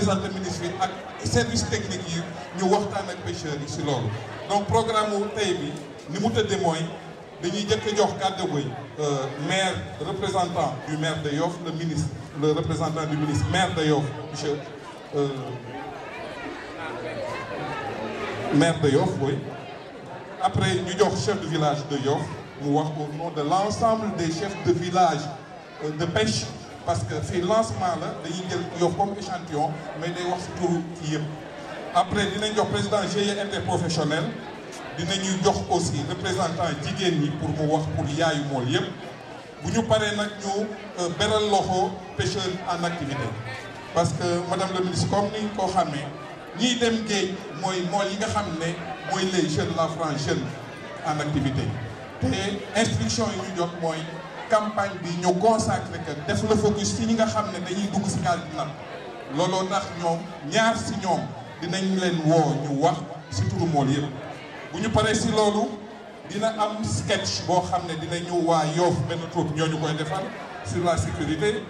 représenté ministre yi ak service technique yi ñu waxtaan ak pêcheurs yi si loolu. donc programme wu tey bi ni mu tëddee mooy dañuy jëkk jox kàddu gi maire représentant du maire de Yoff le représentant du ministre maire de Yoff monsieur maire de Yoff oui. Après ñu jox chef de village de Yoff mu wax au nom de l'ensemble des chefs de village de pêche parce que fii lancement la dañuy jël Yoff comme échantillon mais day wax si turu ci yëpp. Après dinañ jox président GIE interprofessionnel dinañu jox aussi représentant jigéen ñi pour mu wax pour yaayu mool yëpp bu ñu paree nag ñu beral loxo pêcheurs en activité parce que madame le ministre comme ni ko xamee ñiy dem géej mooy mool yi nga xam ne mooy les jeunes la frange jeune en activité te instruction yi ñu jot mooy campagne bi ñu consacré que def la focus ci ñi nga xam ne dañuy dugg si gaal di napp looloo tax ñoom ñaar si ñoom dinañ leen woo ñu wax si turu mool yëpp bu ñu paree si loolu dina am sketch boo xam ne dinañu waa Yoff benn troupe ñoo ñu koy defal sur la sécurité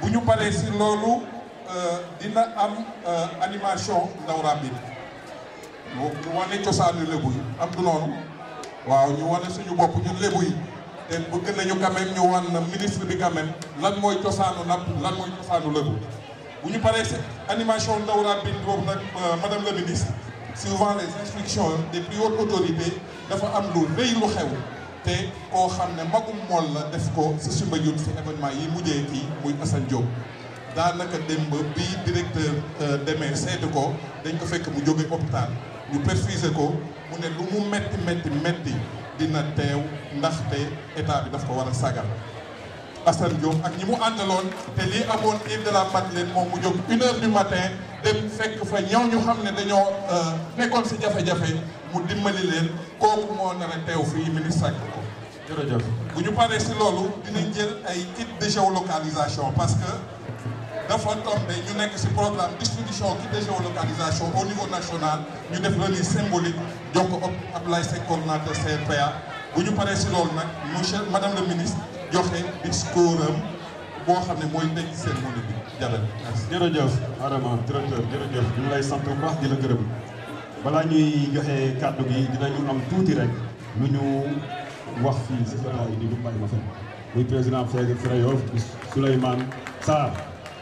bu ñu paree si loolu dina am animation ndaw rabbi ñu wane cosaanu lébu yi am du noonu waaw ñu wane suñu bopp ñun lébu yi te bëgg nañu quand même ñu wan ministre bi quand même lan mooy cosaanu napp lan mooy cosaanu lébu bu ñu paree animation ndaw rabbi boobu nag madame la ministre suivant les instructions des plus hautes autorités dafa am lu rëy lu xew te koo xam ne magum mool la def ko si Soumbédioune si événement yi mujjee kii muy Assane Diop daanaka démb bi directeur demee seeti ko dañ ko fekk mu jóge hôpital ñu perfusé ko mu ne lu mu metti dina teew ndaxte état bi daf ko war a sagal Assane Diop ak ñi mu àndaloon te lii amoon Île de la Madeleine moom mu jóg 1h du matin dem fekk fa ñëw ñu xam ne dañoo nekkoon si jafe-jafe mu dimbali leen kooku moo nar a teew fii ministre ak ko jërëjëf bu ñu paree si loolu dinañ jël ay kit de géolocalisation parce que dafa tombé ñu nekk ci programme distribution kit de géolocalisation au niveau national ñu def remise symbolique jox ko Abdoulaye Seck coordonnateur CRPA bu ñu paree ci loolu nag monsieur madame le ministre joxe discours am boo xam ne mooy tëj cérémonie bi jabel jërëjëf Adama directeur jërëjëf ñu ngi lay sant bu baax di la gërëm balaa ñuy joxe kàddu gi dinañu am tuuti rek lu ñu wax fii ci jotaay bi du bàyyi ma fen muy président Fra Yoff Souleymane Sarr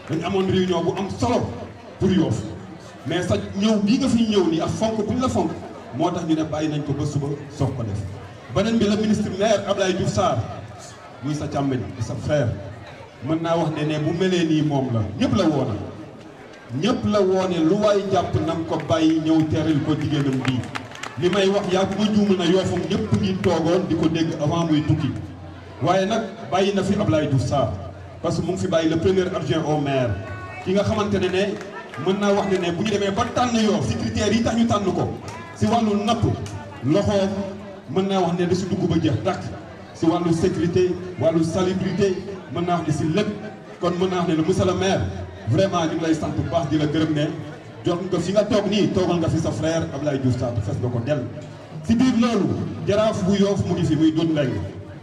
dañu amoon réunion bu am solo pour Yoff mais sa ñëw bii nga fi ñëw nii ak fonk bu ñu la fonk moo tax ñu ne bàyyi nañ ko ba suba soog ko def beneen bi la ministre maire Abdoulaye Diouf Sarr muy sa càmmeñ sa frère mën naa wax ne bu melee nii moom la ñëpp la woona ñëpp la woone lu waay jàpp nanga ko bàyyi ñëw teral ko jigéenam bii li may wax yaa ko ma juumul na Yoffam ñëpp ngi toogoon di ko dégg avant muy tukki waaye nag bàyyi na fi Abdoulaye Diouf Sarr parce que mu ngi fi bàyyi le premier adjoint au maire ki nga xamante ne mën naa wax ne bu ñu demee ba tànn Yoff ci critères yi tax ñu tànn ko ci wàllu napp loxoom mën naa wax ne da ci dugg ba jeex tàkk ci wàllu sécurité wàllu salubrité mën naa wax ne ci lépp kon mën naa wax ne le monsieur le maire vraiment ñu ngi lay sant bu baax di la gërëm ne jot nga fi nga toog nii toogal nga fi sa frère Abdoulaye Diouf Sarr fes nga ko dell ci biir loolu jaraaf bu Yoff mu ngi fi muy Doudou Mbengue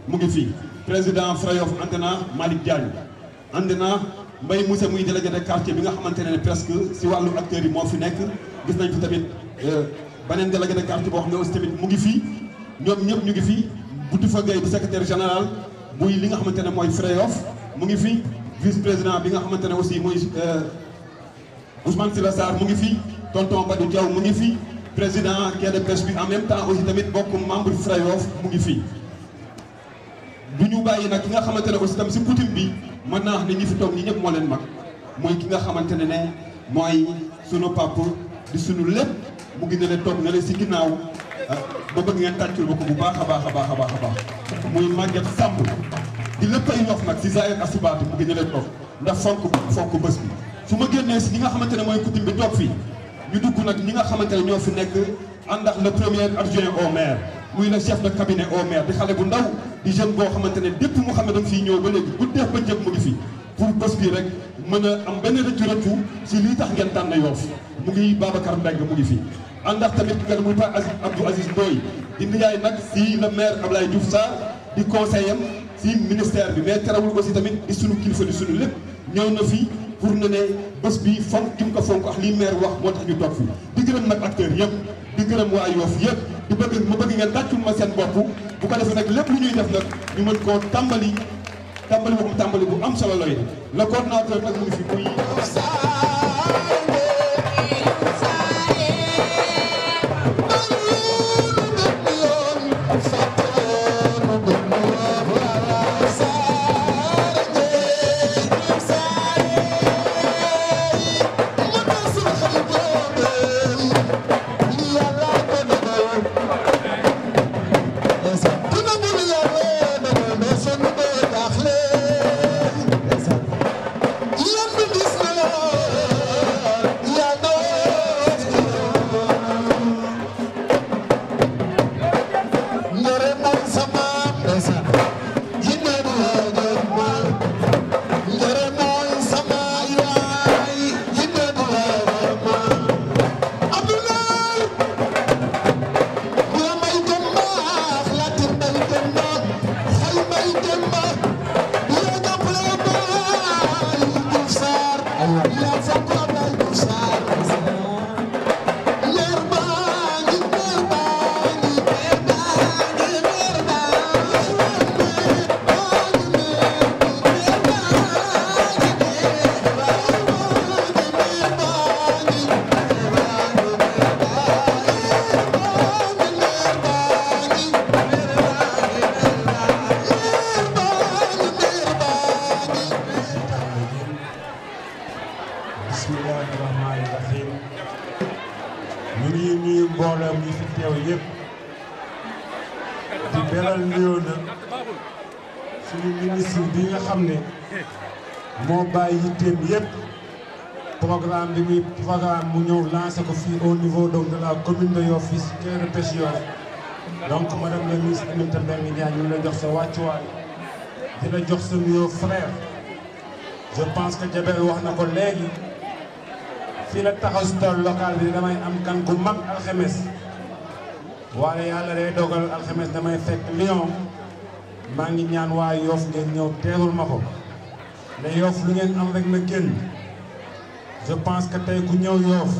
mu ngi fi président Fra Yoff ànd na Malick Diagne ànd na Mbaye Moussa muy délégué de quartier bi nga xamante ne presque ci wàllu acteurs yi moo fi nekk gis nañ fi tamit beneen délégué de quartier boo xam ne aussi tamit mu ngi fi ñoom ñëpp ñu ngi fi Boutifa Gueye bu secrétaire général muy li nga xamante ne mooy Fra Yoff mu ngi fi vice président bi nga xamante ne aussi muy Ousmane Sylla Sarr mu ngi fi tonton Badou Diaw mu ngi fi président quai de pêche bi en même temps aussi tamit bokk membre Fra Yoff mu ngi fi du ñu bàyyi nag ki nga xamante ne aussi tam ci coutume bi mën naa wax ne ñi fi toog ñi ñëpp moo leen mag mooy ki nga xamante ne mooy sunu papa di sunu lépp mu ngi ne leen toog na leen ci ginnaaw ba bëgg ngeen tàccul ba ko bu baax a baax a baax a baax a baax muy Maguette Samb di lépp ay Yoff nag ci Zahir Asibaatu mu ngi ne leen toog ndax fonk bés bi su ma génnee ci ñi nga xamante ne mooy coutume bi toog fii ñu dugg nag ñi nga xamante ne ñoo fi nekk ànd ak le premier adjoint au maire muy le chef de cabinet au maire di xale bu ndaw di jeune boo xamante ne dépp mu xam ne danga fii ñëw ba léegi bu def ba njëkk mu ngi fi pour bés bi rek mën a am benn rëccu ci lii tax ngeen tànn Yoff mu ngi Babacar Mbengue mu ngi fi ànd ak tamit ki nga muy Pa Abdou Aziz Ndoye di ndiyaay nag ci le maire Abdoulaye Diouf Sarr di conseiller am ci ministère bi mais terewul aussi tamit di sunu kilifa di sunu lépp ñëw na fi pour ne bés bi fonk gi mu ko fonk ak lii maire wax moo tax ñu toog fi di gërëm nag acteurs yëpp di gërëm waa Yoff yëpp di bëgg ma bëgg ngeen tàccul ma seen bopp bu ko defee nag lépp lu ñuy def nag ñu mën koo tàmbali bu am solo lay le coordinateur nag mu ngi fi muy programme mu ñëw lancé ko fii au niveau donc de la commune de Yoff fii si cœur de pêche Yoff donc madame la ministre Aminata Mbengue Ndiaye ñu la jox sa wàccuwaay di la jox sa nuyoo frère je pense que Jabel wax na ko léegi fii la taxaw si tool local bi damay am kan gu mag alxemes waaye yàlla day dogal alxemes damay fekk Lyon maa ngi ñaan waa Yoff ngeen ñëw teerul ma ko ne Yoff lu ngeen am rek na génn je pense que tey ku ñëw Yoff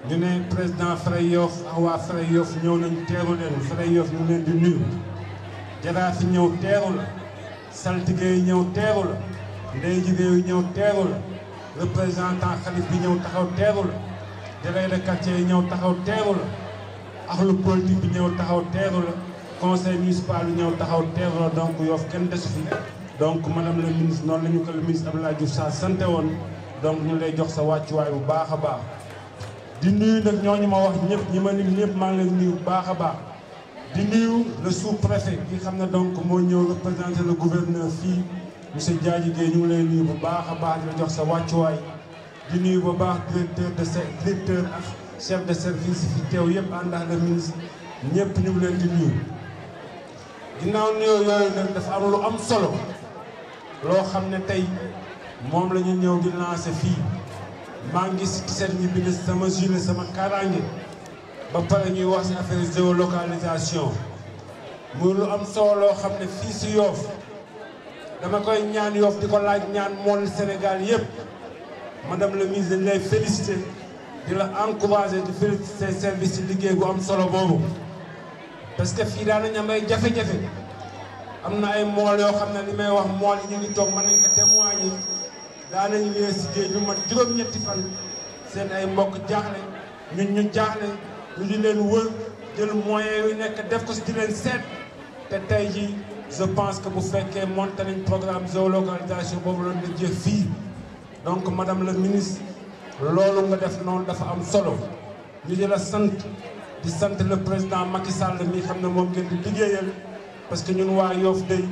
ñu ne président Fray Yoff ak waa Fray Yoff ñëw nañ teeru leen Fray Yoff ñu leen di nuyu jaraaf yi ñëw teeru la saltige yi ñëw teeru la ndey jigéen yi ñëw teeru la représentant xalif bi ñëw taxaw teeru la délégué de quartier yi ñëw taxaw teeru la axlu politique bi ñëw taxaw teeru la conseil municipal bi ñëw taxaw teeru la donc Yoff kenn desu fi donc madame la ministre noonu la ñu ko le ministre Abdoulaye Diouf Sarr sante woon donc ñu lay jox sa wàccuwaay bu baax a baax di nuyu nag ñooñu ma wax ñëpp ñi ma lim ñëpp maa ngi leen nuyu bu baax a baax di nuyu le sous-préfet bi xam ne donc moo ñëw représenter le gouverneur fii monsieur Diadji Gueye ñu ngi lay nuyu bu baax a baax di la jox sa wàccuwaay di nuyu bu baax directeur ak chef de service fi teew yëpp ànd ak le ministre ñëpp ñu ngi leen di nuyu. ginnaaw nuyoo yooyu nag dafa am lu am solo loo xam ne tey moom la ñu ñëw di lancer fii maa ngi si tiset ñi bind sama gilet sama kaaraange ba pare ñuy wax si affaire géolocalisation muy lu am solo loo xam ne fii si Yoff dama koy ñaan Yoff di ko laaj ñaan mool Sénégal yëpp madame le ministre dañ lay féliciter di la encourager di féliciter service ci liggéey bu am solo boobu parce que fii daan nañ am ay jafe-jafe am na ay mool yoo xam ne li may wax mool yi ñu ngi toog mën nañ ko témoigner daan nañu wéer si géej lu mat juróom-ñetti fan seen ay mbokk jaaxle ñun ñu jaaxle ñu di leen wër jël moyens yu nekk def ko si di leen seet te tey jii je pense que bu fekkee monté nañ programme géolocalisation boobu la ñu jëf fii donc madame la ministre loolu nga def noonu dafa am solo ñu di la sant di sant le président Macky Sall mi xam ne moom ngeen di liggéeyal parce que ñun waa Yoff day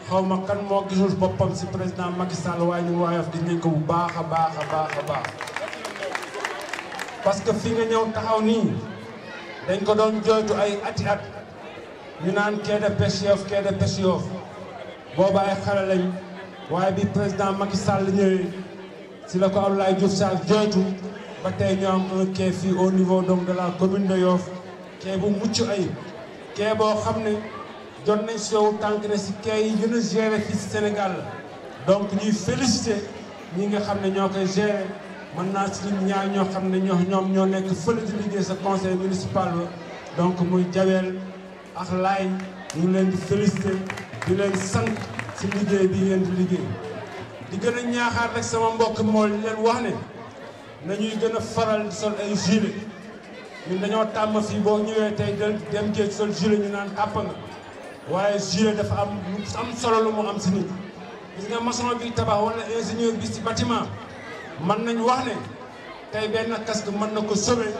xaw ma kan moo gisul boppam si président Macky Sall waaye ñun waa Yoff gis nañ ko bu baax a baax a baax a baax parce que fi nga ñëw taxaw nii dañ ko doon jooytu ay ati at ñu naan quai de pêche Yoff quai de pêche Yoff booba ay xale lañ waaye bi président Macky Sall ñëwee si la ko Abdoulaye Diouf Sarr jooytu ba tey ñu am un quai fii au niveau donc de la commune de Yoff quai bu mucc ayib quai boo xam ne jot nañ si yow tànk ne si quai yi gën a géré fii si Sénégal la donc ñuy féliciter ñi nga xam ne ñoo koy gérer mën naa si ñaar ñoo xam ne ñoom ñoo nekk fële di liggéey sa conseil municipal ba donc muy Jawel ak Laay ñu ngi leen di féliciter di leen sant si liggéey bi ngeen di liggéey di gën a ñaaxaat rek sama mbokk mool di leen wax ne nañuy gën a faral sol ay gilet ñun dañoo tàmm fii boo ñëwee tey dem géej sol gilet ñu naan tàpp nga waaye gilet dafa am solo lu mu am si nit gis nga maçon bi tabax wala ingénieur bi si bâtiment mën nañ wax ne tey benn casque mën na ko sauver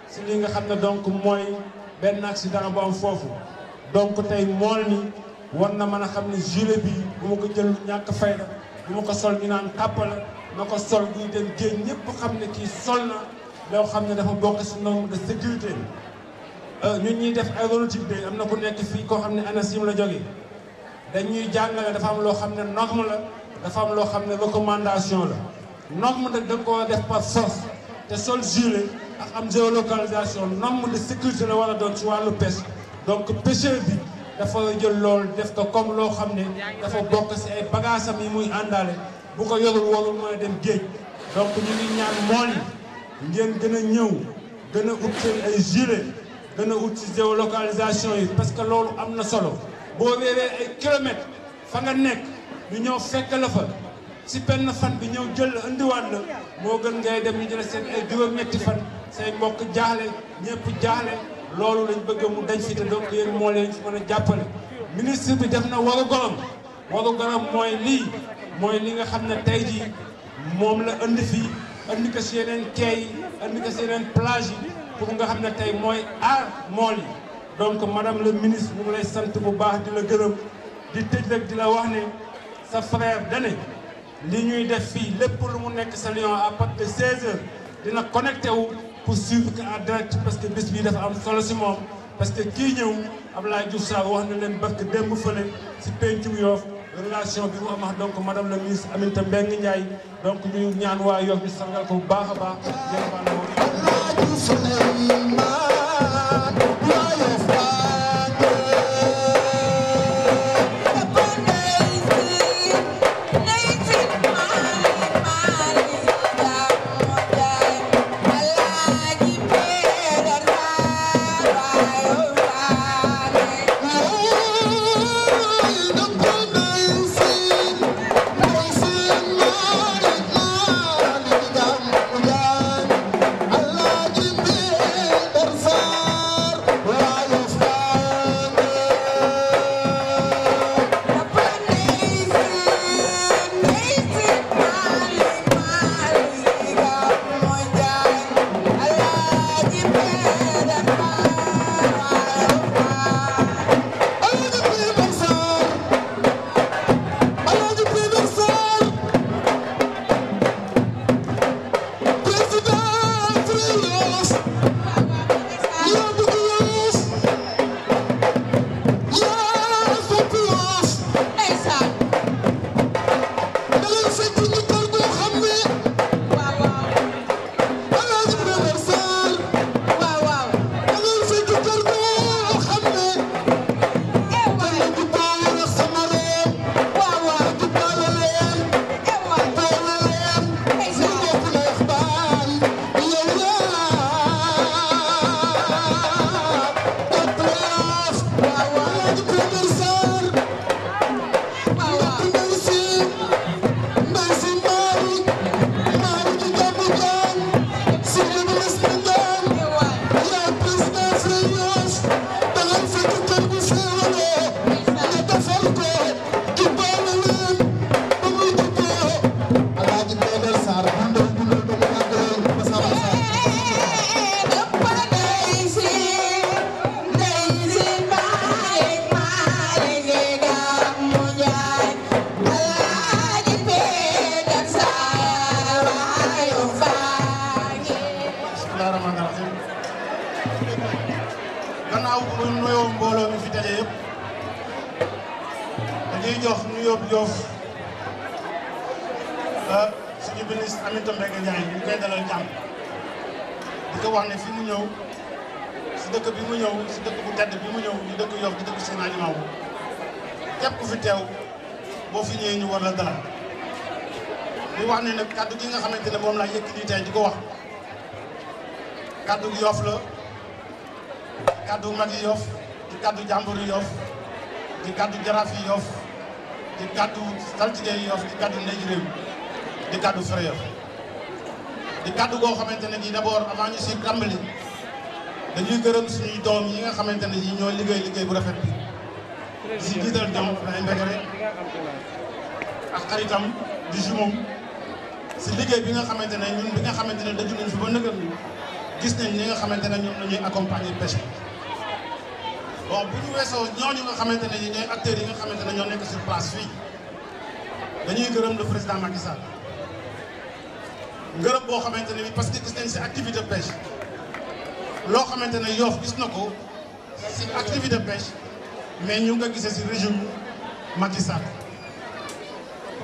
si li nga xam ne donc mooy benn accident bu am foofu donc tey mool ni war na mën a xam ne gilet bi bu ma ko jël ñàkk fayda bu ma ko sol ñu naan tàpp la na ko sol buy dem géej ñëpp xam ne kii sol na loo xam ne dafa bokk si norme de sécurité ñun ñuy def aéronautique bi am na ku nekk fii koo xam ne ANACIM la jógee dañuy jàngale dafa am loo xam ne norme la dafa am loo xam ne recommandation la norme nag da nga ko def par force te sol gilet ak am géolocalisation norme de sécurité la war a doon ci wàllu pêche donc pêcheur bi dafa jël loolu def ko comme loo xam ne dafa bokk si ay bagages am yi muy àndaale bu ko yorul warul mooy dem géej donc ñu ngi ñaan mool yi ngeen gën a ñëw gën a ut seen ay gilet gën a ut si géolocalisation yi parce que loolu am na solo boo réeree ay kilomètres fa nga nekk ñu ñëw fekk la fa si benn fan bi ñëw jël la indiwaat la moo gën ngay dem ñu jël seen ay juróom-ñetti fan say mbokk jaaxle ñëpp jaaxle loolu lañ bëgg mu dañ fi te donc yéen moo leen fi mën a jàppale. ministre bi def na waru gorom mooy lii mooy li nga xam ne tey jii moom la indi fii indi ko si yeneen quai yi indi ko si yeneen plage yi pour nga xam ne tey mooy aar mool yi donc madame le ministre mu ngi lay sant bu baax di la gërëm di tëj rek di la wax ne sa frère dane li ñuy def fii lépp lu mu nekk sa Lyon à partir de 16h dina connecté wu pour suivre que en direct parce que bis bi dafa am solo si moom parce que kii ñëw Abdoulaye Diouf Sarr wax na leen barke démb fële si pencum Yoff relation bi mu am ak donc madame la ministre Aminata Mbengue Ndiaye donc ñu ñaan waa Yoff ñu sargal ko bu baax a baax gannaaw bu ñu nuyoo mbooloo mi fi daje yëpp dañuy jox nuyoo Yoff suñu ministre Aminata Mbengue Ndiaye ñu koy dalal jàmm di ko wax ne fi mu ñëw si dëkk bi mu ñëw si dëkk bu tedd bi mu ñëw di dëkk Yoff di dëkk Seydina Limamou képp ku fi teew boo fi ñëwee ñu war la dalal di wax ne nag kaddu gi nga xamante ne moom laa yëkkati tey di ko wax kaddu gi Yoff la kaddu mag yi Yoff di kaddu jàmbur yi Yoff di kaddu jaraaf yi Yoff di kaddu saltige yi Yoff di kaddu ndey ji réew di kaddu fere Yoff di kaddu goo xamante ne nii d'abord avant ñu si tàmbali dañuy gërëm suñuy doom yi nga xamante ne ñoo liggéey bu rafet bi si jiital ñoom ay mbégare ak xaritam di jumeau si liggéey bi nga xamante ne ñun bi nga xamante ne daju nañ fi ba nëgër ni gis nañ ñi nga xamante ne ñoom la ñuy accompagner pêche bon bu ñu weesoo ñooñu nga xamante ne ñooy acteurs yi nga xamante ne ñoo nekk sur place fii dañuy gërëm le président Macky Sall ngërëm boo xamante ne bi parce que gis nañ si activité pêche loo xamante ne Yoff gis na ko si activité pêche mais ñu nga gisee si régime Macky Sall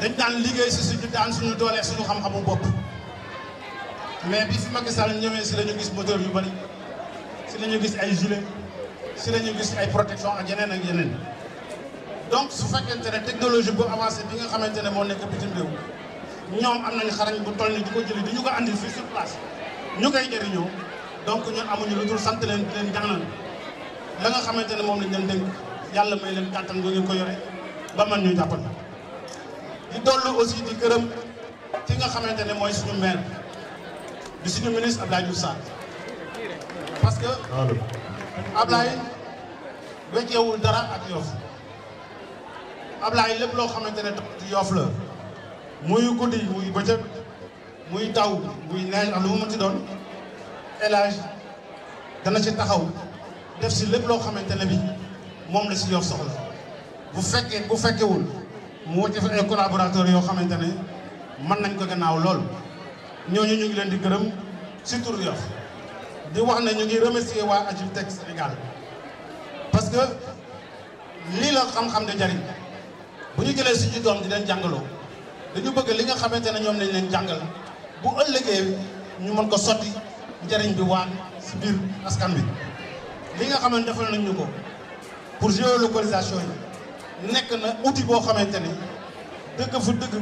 dañ daan liggéey si suñu daan suñu doolee suñu xam-xamu bopp mais bi fi Macky Sall ñëwee si la ñu gis moteur yu bari si la ñu gis ay gilet si la ñu gis ay protection ak yeneen donc su fekkente ne technologie bu avancé bi nga xamante ne moo nekk bitim réew ñoom am nañu xarañ bu toll ni di ko jëli di ñu ko andil fii sur place ñu koy jëriñoo donc ñun amuñu lu dul sant leen di leen ñaanal la nga xamante ne moom lañ leen dénk yàlla may leen kàttan bu ngeen ko yore ba man ñu jàppal di dollu aussi di gërëm ki nga xamante ne mooy suñu maire di suñu ministre Abdoulaye Diouf Sarr parce que Abdoulaye wecceewul dara ak Yoff Abdoulaye lépp loo xamante ne ci Yoff la muy guddi muy bëccëg muy taw muy neige ak lu mu ci doon élage dana ci taxaw def si lépp loo xamante ne bi moom la si Yoff soxla bu fekkewul mu wacce fa ay collaborateurs yoo xamante ne mën nañ ko gannaaw lool ñooñu ñu ngi leen di gërëm si tur Yoff di wax ne ñu ngi remercier waa Agritech Sénégal parce que lii la xam-xam de jariñ bu ñu jëlee suñu doom di leen jàngaloo dañu bëgg li nga xamante ne ñoom lañ leen jàngal bu ëllëgee ñu mën ko sotti njëriñ bi waan si biir askan bi li nga xamante defal nañ ñu ko pour géolocalisation yi nekk na outil boo xamante ne dëgg fu dëgg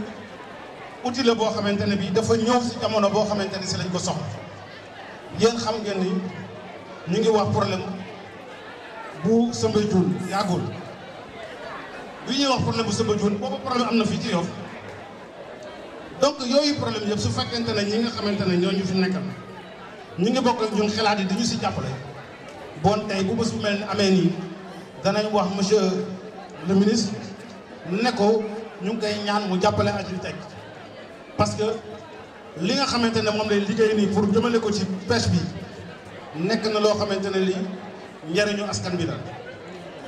outil la boo xamante ne bii dafa ñëw si jamono boo xamante ne si lañ ko soxla yéen xam ngeen ni ñu ngi wax problème bu Soumbédioune yàggul bi ñuy wax problème bu Soumbédioune boobu problème am na fii ci Yoff donc yooyu problème yëpp su fekkente ne ñi nga xamante ne ñoo ñu fi nekkal ñu ngi bokk ak ñun xalaat yi di ñu si jàppale bon tey bu bés bu mel ni amee nii danañ wax monsieur le ministre ne ko ñu ngi koy ñaan mu jàppale Agritech parce que li nga xamante ne moom lay liggéey nii pour jëmale ko ci pêche bi nekk na loo xamante ne lii njëriñu askan bi la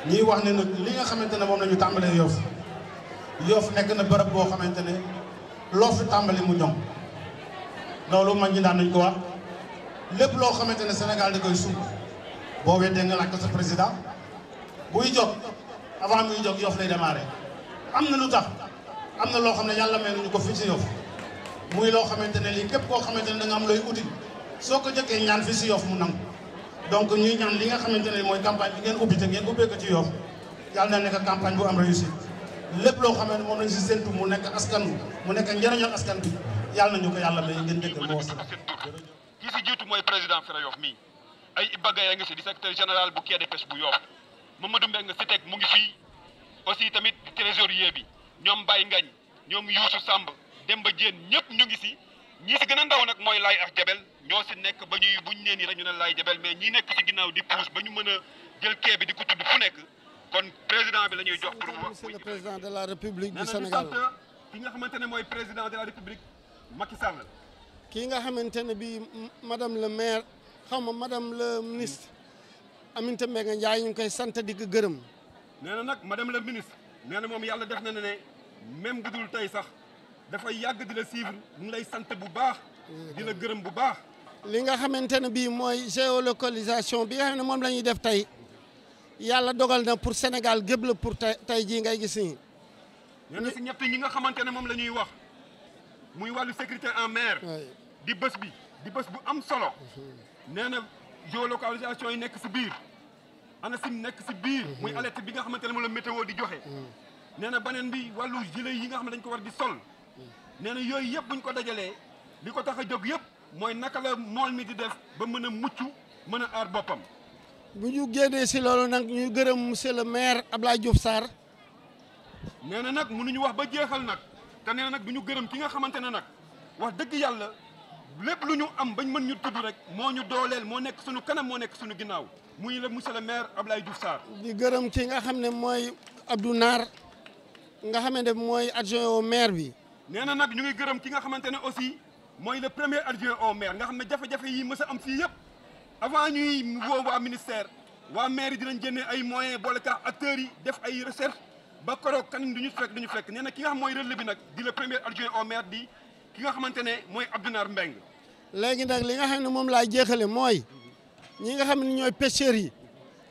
ñuy wax ne nag li nga xamante ne moom la ñu tàmbalee Yoff nekk na bërëb boo xamante ne loo fi tàmbali mu ñoŋ loolu mag ñi daan nañ ko wax lépp loo xamante ne Sénégal da koy sumb boo weddee nga laaj ko sa président buy jóg avant muy jóg Yoff lay démarré am na lu tax am na loo xam ne yàlla may nañu ko fii ci Yoff muy loo xamante ne lii képp koo xamante ne da nga am looy uti soo ko jëkkee ñaan fii si Yoff mu nangu donc ñuy ñaan li nga xamante ne mooy campagne bi ngeen ubbi te ngeen ubbee ko ci Yoff yàlla na nekk campagne bu am réussite lépp loo xamante ne moom lañ si séntu mu nekk askan mu nekk njëriñal askan bi yàlla nañu ko yàlla may ngeen déggal moo wasalaam. ki si jiitu mooy président Fere Yoff mii ay Iba Gaye nga si di secrétaire général bu quai de pêche bu Yoff Mamadou Mbengue si teg mu ngi fii aussi tamit trésorier bi ñoom Baye Ngagne ñoom Youssou Samb Demba Diène ñëpp ñu ngi si ñii si gën a ndaw nag mooy Laye ak Jabel ñoo si nekk ba ñuy buñ nee nii rek ñu ne Laye Jabel mais ñi nekk si ginnaaw di pousse ba ñu mën a jël quai bi di ko tudd fu nekk kon président bi la ñuy jox pour wax. Monsieur le président de la République du Sénégal ki nga xamante ne mooy président de la République Macky Sall. kii nga xamante ne bii madame le maire xaw ma madame le ministre Aminata Mbengue Ndiaye ñu ngi koy sant di ko gërëm. nee na nag madame la ministre nee na moom yàlla def na ne même bu dul tey sax dafay yàgg di la suivre mu ngi lay sant bu baax. di la gërëm bu baax. li nga xamante ne bii mooy géolocalisation bi nga xam ne moom la ñuy def tey yàlla dogal na pour Sénégal gépp la pour tey jii ngay gis nii. nee na si ñett ñi nga xamante ne moom la ñuy wax muy wàllu sécurité en mer. di bés bi di bés bu am solo. nee na géolocalisation yi nekk si biir. ANACIM nekk si biir. muy alerte bi nga xamante ne moom la météo di joxe. nee na beneen bi wàllu gilet yi nga xam ne dañ ko war di sol. nee na yooyu yëpp buñ ko dajalee li ko tax a jóg yëpp mooy naka la mool mi di def ba mën a mucc mën a aar boppam. bu ñu génnee si loolu nag ñuy gërëm monsieur le maire Abdoulaye Diouf Sarr. nee na nag mënuñu wax ba jeexal nag te nee na nag du ñu gërëm ki nga xamante ne nag wax dëgg yàlla lépp lu ñu am bañ mën ñu tudd rek moo ñu dooleel moo nekk suñu kanam moo nekk suñu ginnaaw muy le monsieur le maire Abdoulaye Diouf Sarr. di gërëm ki nga xam ne mooy Abdou Naar nga xamante ne mooy adjoint au maire bi. nee na nag ñu ngi gërëm ki nga xamante ne aussi mooy le premier adjoint au maire nga xam ne jafe-jafe yi mës a am fii yëpp avant ñuy woo waa ministère waa maire yi dinañ génne ay moyens boole ka acteurs yi def ay recherche ba koroog kan du ñu fekk nee na ki nga xam mooy relais bi nag di le premier adjoint au maire di ki nga xamante ne mooy Abdou Naar Mbeng. léegi nag li nga xam ne moom laa jeexale mooy ñi nga xam ne ñooy pêcheurs yi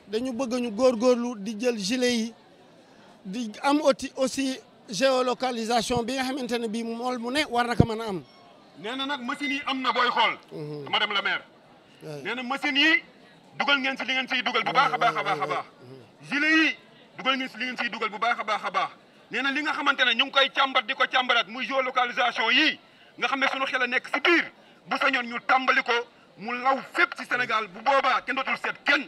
dañu bëgg ñu góorgóorlu di jël gilet yi di am aussi géolocalisation bi nga xamante ne bii mool mu ne war na ko mën a am. nee na nag machines yi am na booy xool. madame la maire. nee na machines yi dugal ngeen si li ngeen siy dugal bu baax a baax a baax a baax. gilet yi dugal ngeen si li ngeen siy dugal bu baax a baax a baax. nee na li nga xamante ne ñu ngi koy càmbat di ko càmbaraat muy géolocalisation yi nga xam ne sunu xel a nekk si biir bu sañoon ñu tàmbali ko mu law fépp ci Sénégal bu boobaa kenn dootul seet kenn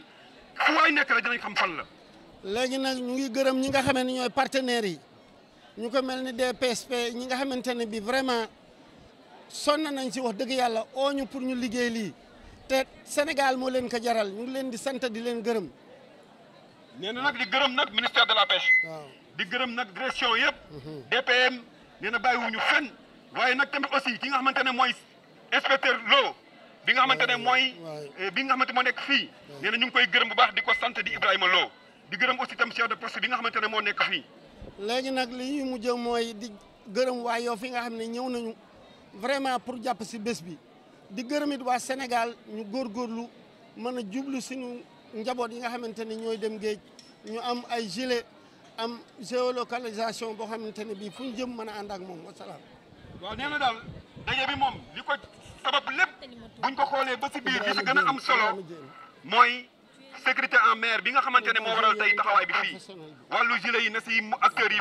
fu waay nekk rek dinañ xam fan la. léegi nag ñu ngi gërëm ñi nga xam ne ñooy partenaires yi ñu ko mel ni DPSP ñi nga xamante ne bi vraiment sonn nañ si wax dëgg yàlla oo ñu pour ñu liggéey lii te Sénégal moo leen ko jaral ñu ngi leen di sant di leen gërëm. nee na nag di gërëm nag ministère de la pêche. waaw di gërëm nag direction yëpp. DPM nee na bàyyiwuñu fenn waaye nag tamit aussi ki nga xamante ne mooy inspecteur l'eau bi nga xamante ne mooy bi nga xamante moo nekk fii nee na ñu ngi koy gërëm bu baax di ko sant di Ibrahima Lo di gërëm aussi tam chef de poste bi nga xamante ne moo nekk fii. léegi nag li ñuy mujj mooy di gërëm waa Yoff fi nga xam ne ñëw nañu vraiment pour jàpp si bés bi di gërëm it waa Sénégal ñu góorgóorlu mën a jublu suñu njaboot yi nga xamante ne ñooy dem géej ñu am ay gilet am géolocalisation boo xamante ne bii fu ñu jëm mën a ànd ak moom wasalaam. waaw nee na daal daje bi moom li ko sabab lépp buñ ko xoolee ba si biir li si gën a am solo mooy sécurité en mer bi nga xamante ne moo waral tey taxawaay bi fii wàllu gilet yi na si acteurs yi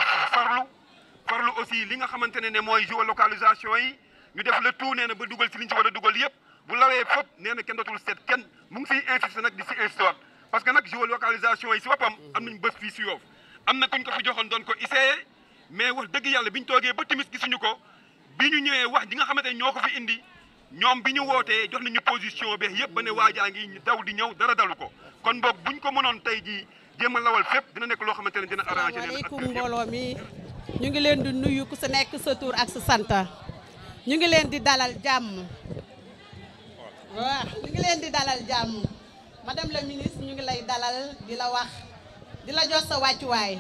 farlu aussi li nga xamante ne mooy géolocalisation yi ñu def le tout nee na ba dugal si li ñu ci war a dugal yëpp bu lawee fépp nee na kenn dootul seet kenn mu ngi siy insisté nag di si insisté parce que nag géolocalisation yi si boppam am nañ bés fii si Yoff am na kuñ ko fi joxoon doon ko essayé mais wax dëgg yàlla biñ toogee ba timis gisuñu ko bi ñu ñëwee wax ji nga xamante ne ñoo ko fi indi ñoom bi ñu wootee jox nañu position bi yëpp ba ne waajaa ngi daw di ñëw dara dalu ko kon boog buñ ko mënoon tey jii jéem a lawal fépp dina nekk loo xamante ne dina arrangé. asalaamaaleykum mbooloo mi ñu ngi leen di nuyu ku sa nekk sa tur ak sa sant ñu ngi leen di dalal jàmm waaw ñu ngi leen di dalal jàmm madame la ministre ñu ngi lay dalal di la wax di la jox sa wàccuwaay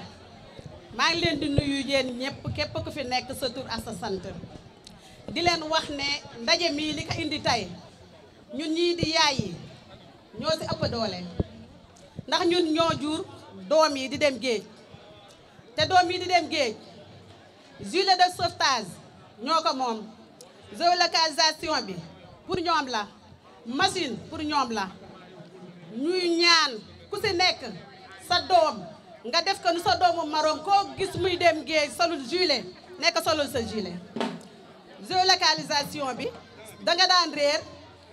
maa ngi leen di nuyu yéen ñëpp képp ku fi nekk sa tur ak sa sant di leen wax ne ndaje mii li ko indi tey ñun ñii di yaay yi ñoo si ëpp doole ndax ñun ñoo jur doom yi di dem géej te doom yi di dem géej gilet de sauvetage ñoo ko moom géolocalisation bi pour ñoom la machine pour ñoom la ñuy ñaan ku si nekk sa doom nga def ko nu sa doomu maroom koo gis muy dem géej solul gilet nekk solul sa gilet géolocalisation bi danga daan réer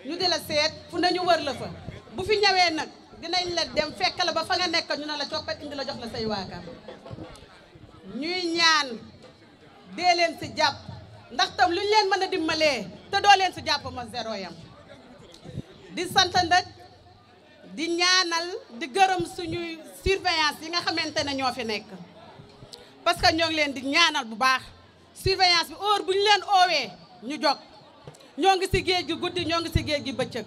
ñu di la seet fu nañu wër la fa bu fi ñëwee nag dinañ la dem fekk la ba fa nga nekk ñu ne la coppat indi la jox la say waakam ñuy ñaan dee leen si jàpp ndax tam lu ñu leen mën a dimbalee te doo leen si jàpp ma zéro yam di sant nag di ñaanal di gërëm suñuy surveillance yi nga xamante ne ñoo fi nekk parce que ñoo ngi leen di ñaanal bu baax surveillance bi heure bu ñu leen oowee ñu jog ñoo ngi si géej gi guddi ñoo ngi si géej gi bëccëg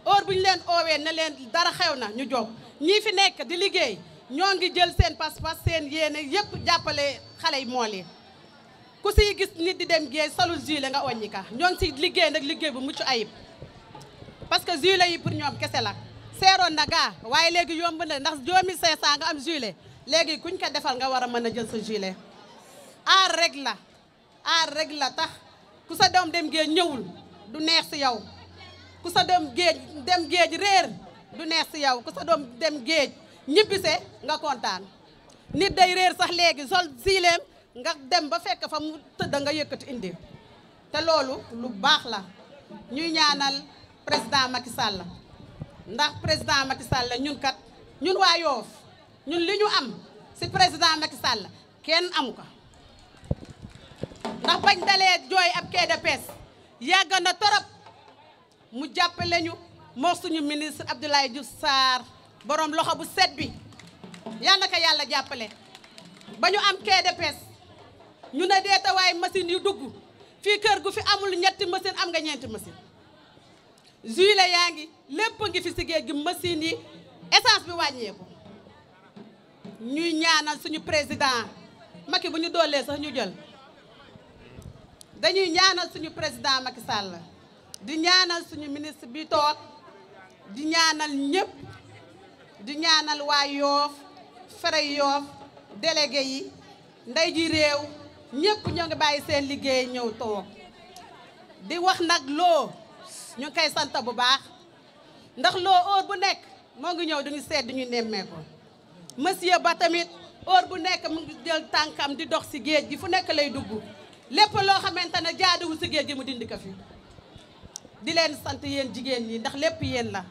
heure bu ñu leen oowee ne leen dara xew na ñu jog ñii fi nekk di liggéey ñoo ngi jël seen pas-pas seen yéene yépp jàppale xale yi mool yi ku siy gis nit di dem géej solul gilet nga oññi ka ñoo ngi si liggéey nag liggéey bu mucc ayib parce que gilet yi pour ñoom kese la seeroon na gaa waaye léegi yomb na ndax 2500 nga am gilet léegi kuñ ko defal nga war a mën a jël sa gilet aar rek la tax ku sa doom dem géej ñëwul du neex si yow ku sa doom dem géej réer du neex si yow ku sa doom dem géej ñibbise nga kontaan nit day réer sax léegi sol gileem nga dem ba fekk fa mu tëdd nga yëkkati indi te loolu lu baax la ñuy ñaanal président Macky Sall ndax président Macky Sall ñun kat ñun waa Yoff ñun li ñu am ci président Macky Sall kenn amu ko ndax bañ dalee jooy ab quai de pêche yàgg na torop mu jàppale ñu moo suñu ministre Abdoulaye Diouf Sarr borom loxo bu set bi yal na ko yàlla jàppale ba ñu am quai de pêche ñu ne deeta waaye machine yu dugg fii kër gu fi amul ñetti machine am nga ñeenti machine juile yaa ngi lépp ngi fi si géej gi machine yi essence bi wàññeeku ñuy ñaanal suñu président Macky bu ñu doolee sax ñu jël dañuy ñaanal suñu président Macky Sall di ñaanal suñu ministre bi toog di ñaanal ñëpp di ñaanal waa Yoff fere Yoff délégué yi ndey ji réew ñëpp ñoo ngi bàyyi seen liggéey ñëw toog di wax nag loo ñu ngi koy sant bu baax ndax loo heure bu nekk moo ngi ñëw duñu seet duñu nemmee ko monsieur Ba tamit heure bu nekk mu ngi jël tànkam di dox ci géej gi fu nekk lay dugg lépp loo xamante ne jaaduwul ci géej gi mu dindi ko fi di leen sant yéen jigéen ñi ndax lépp yéen la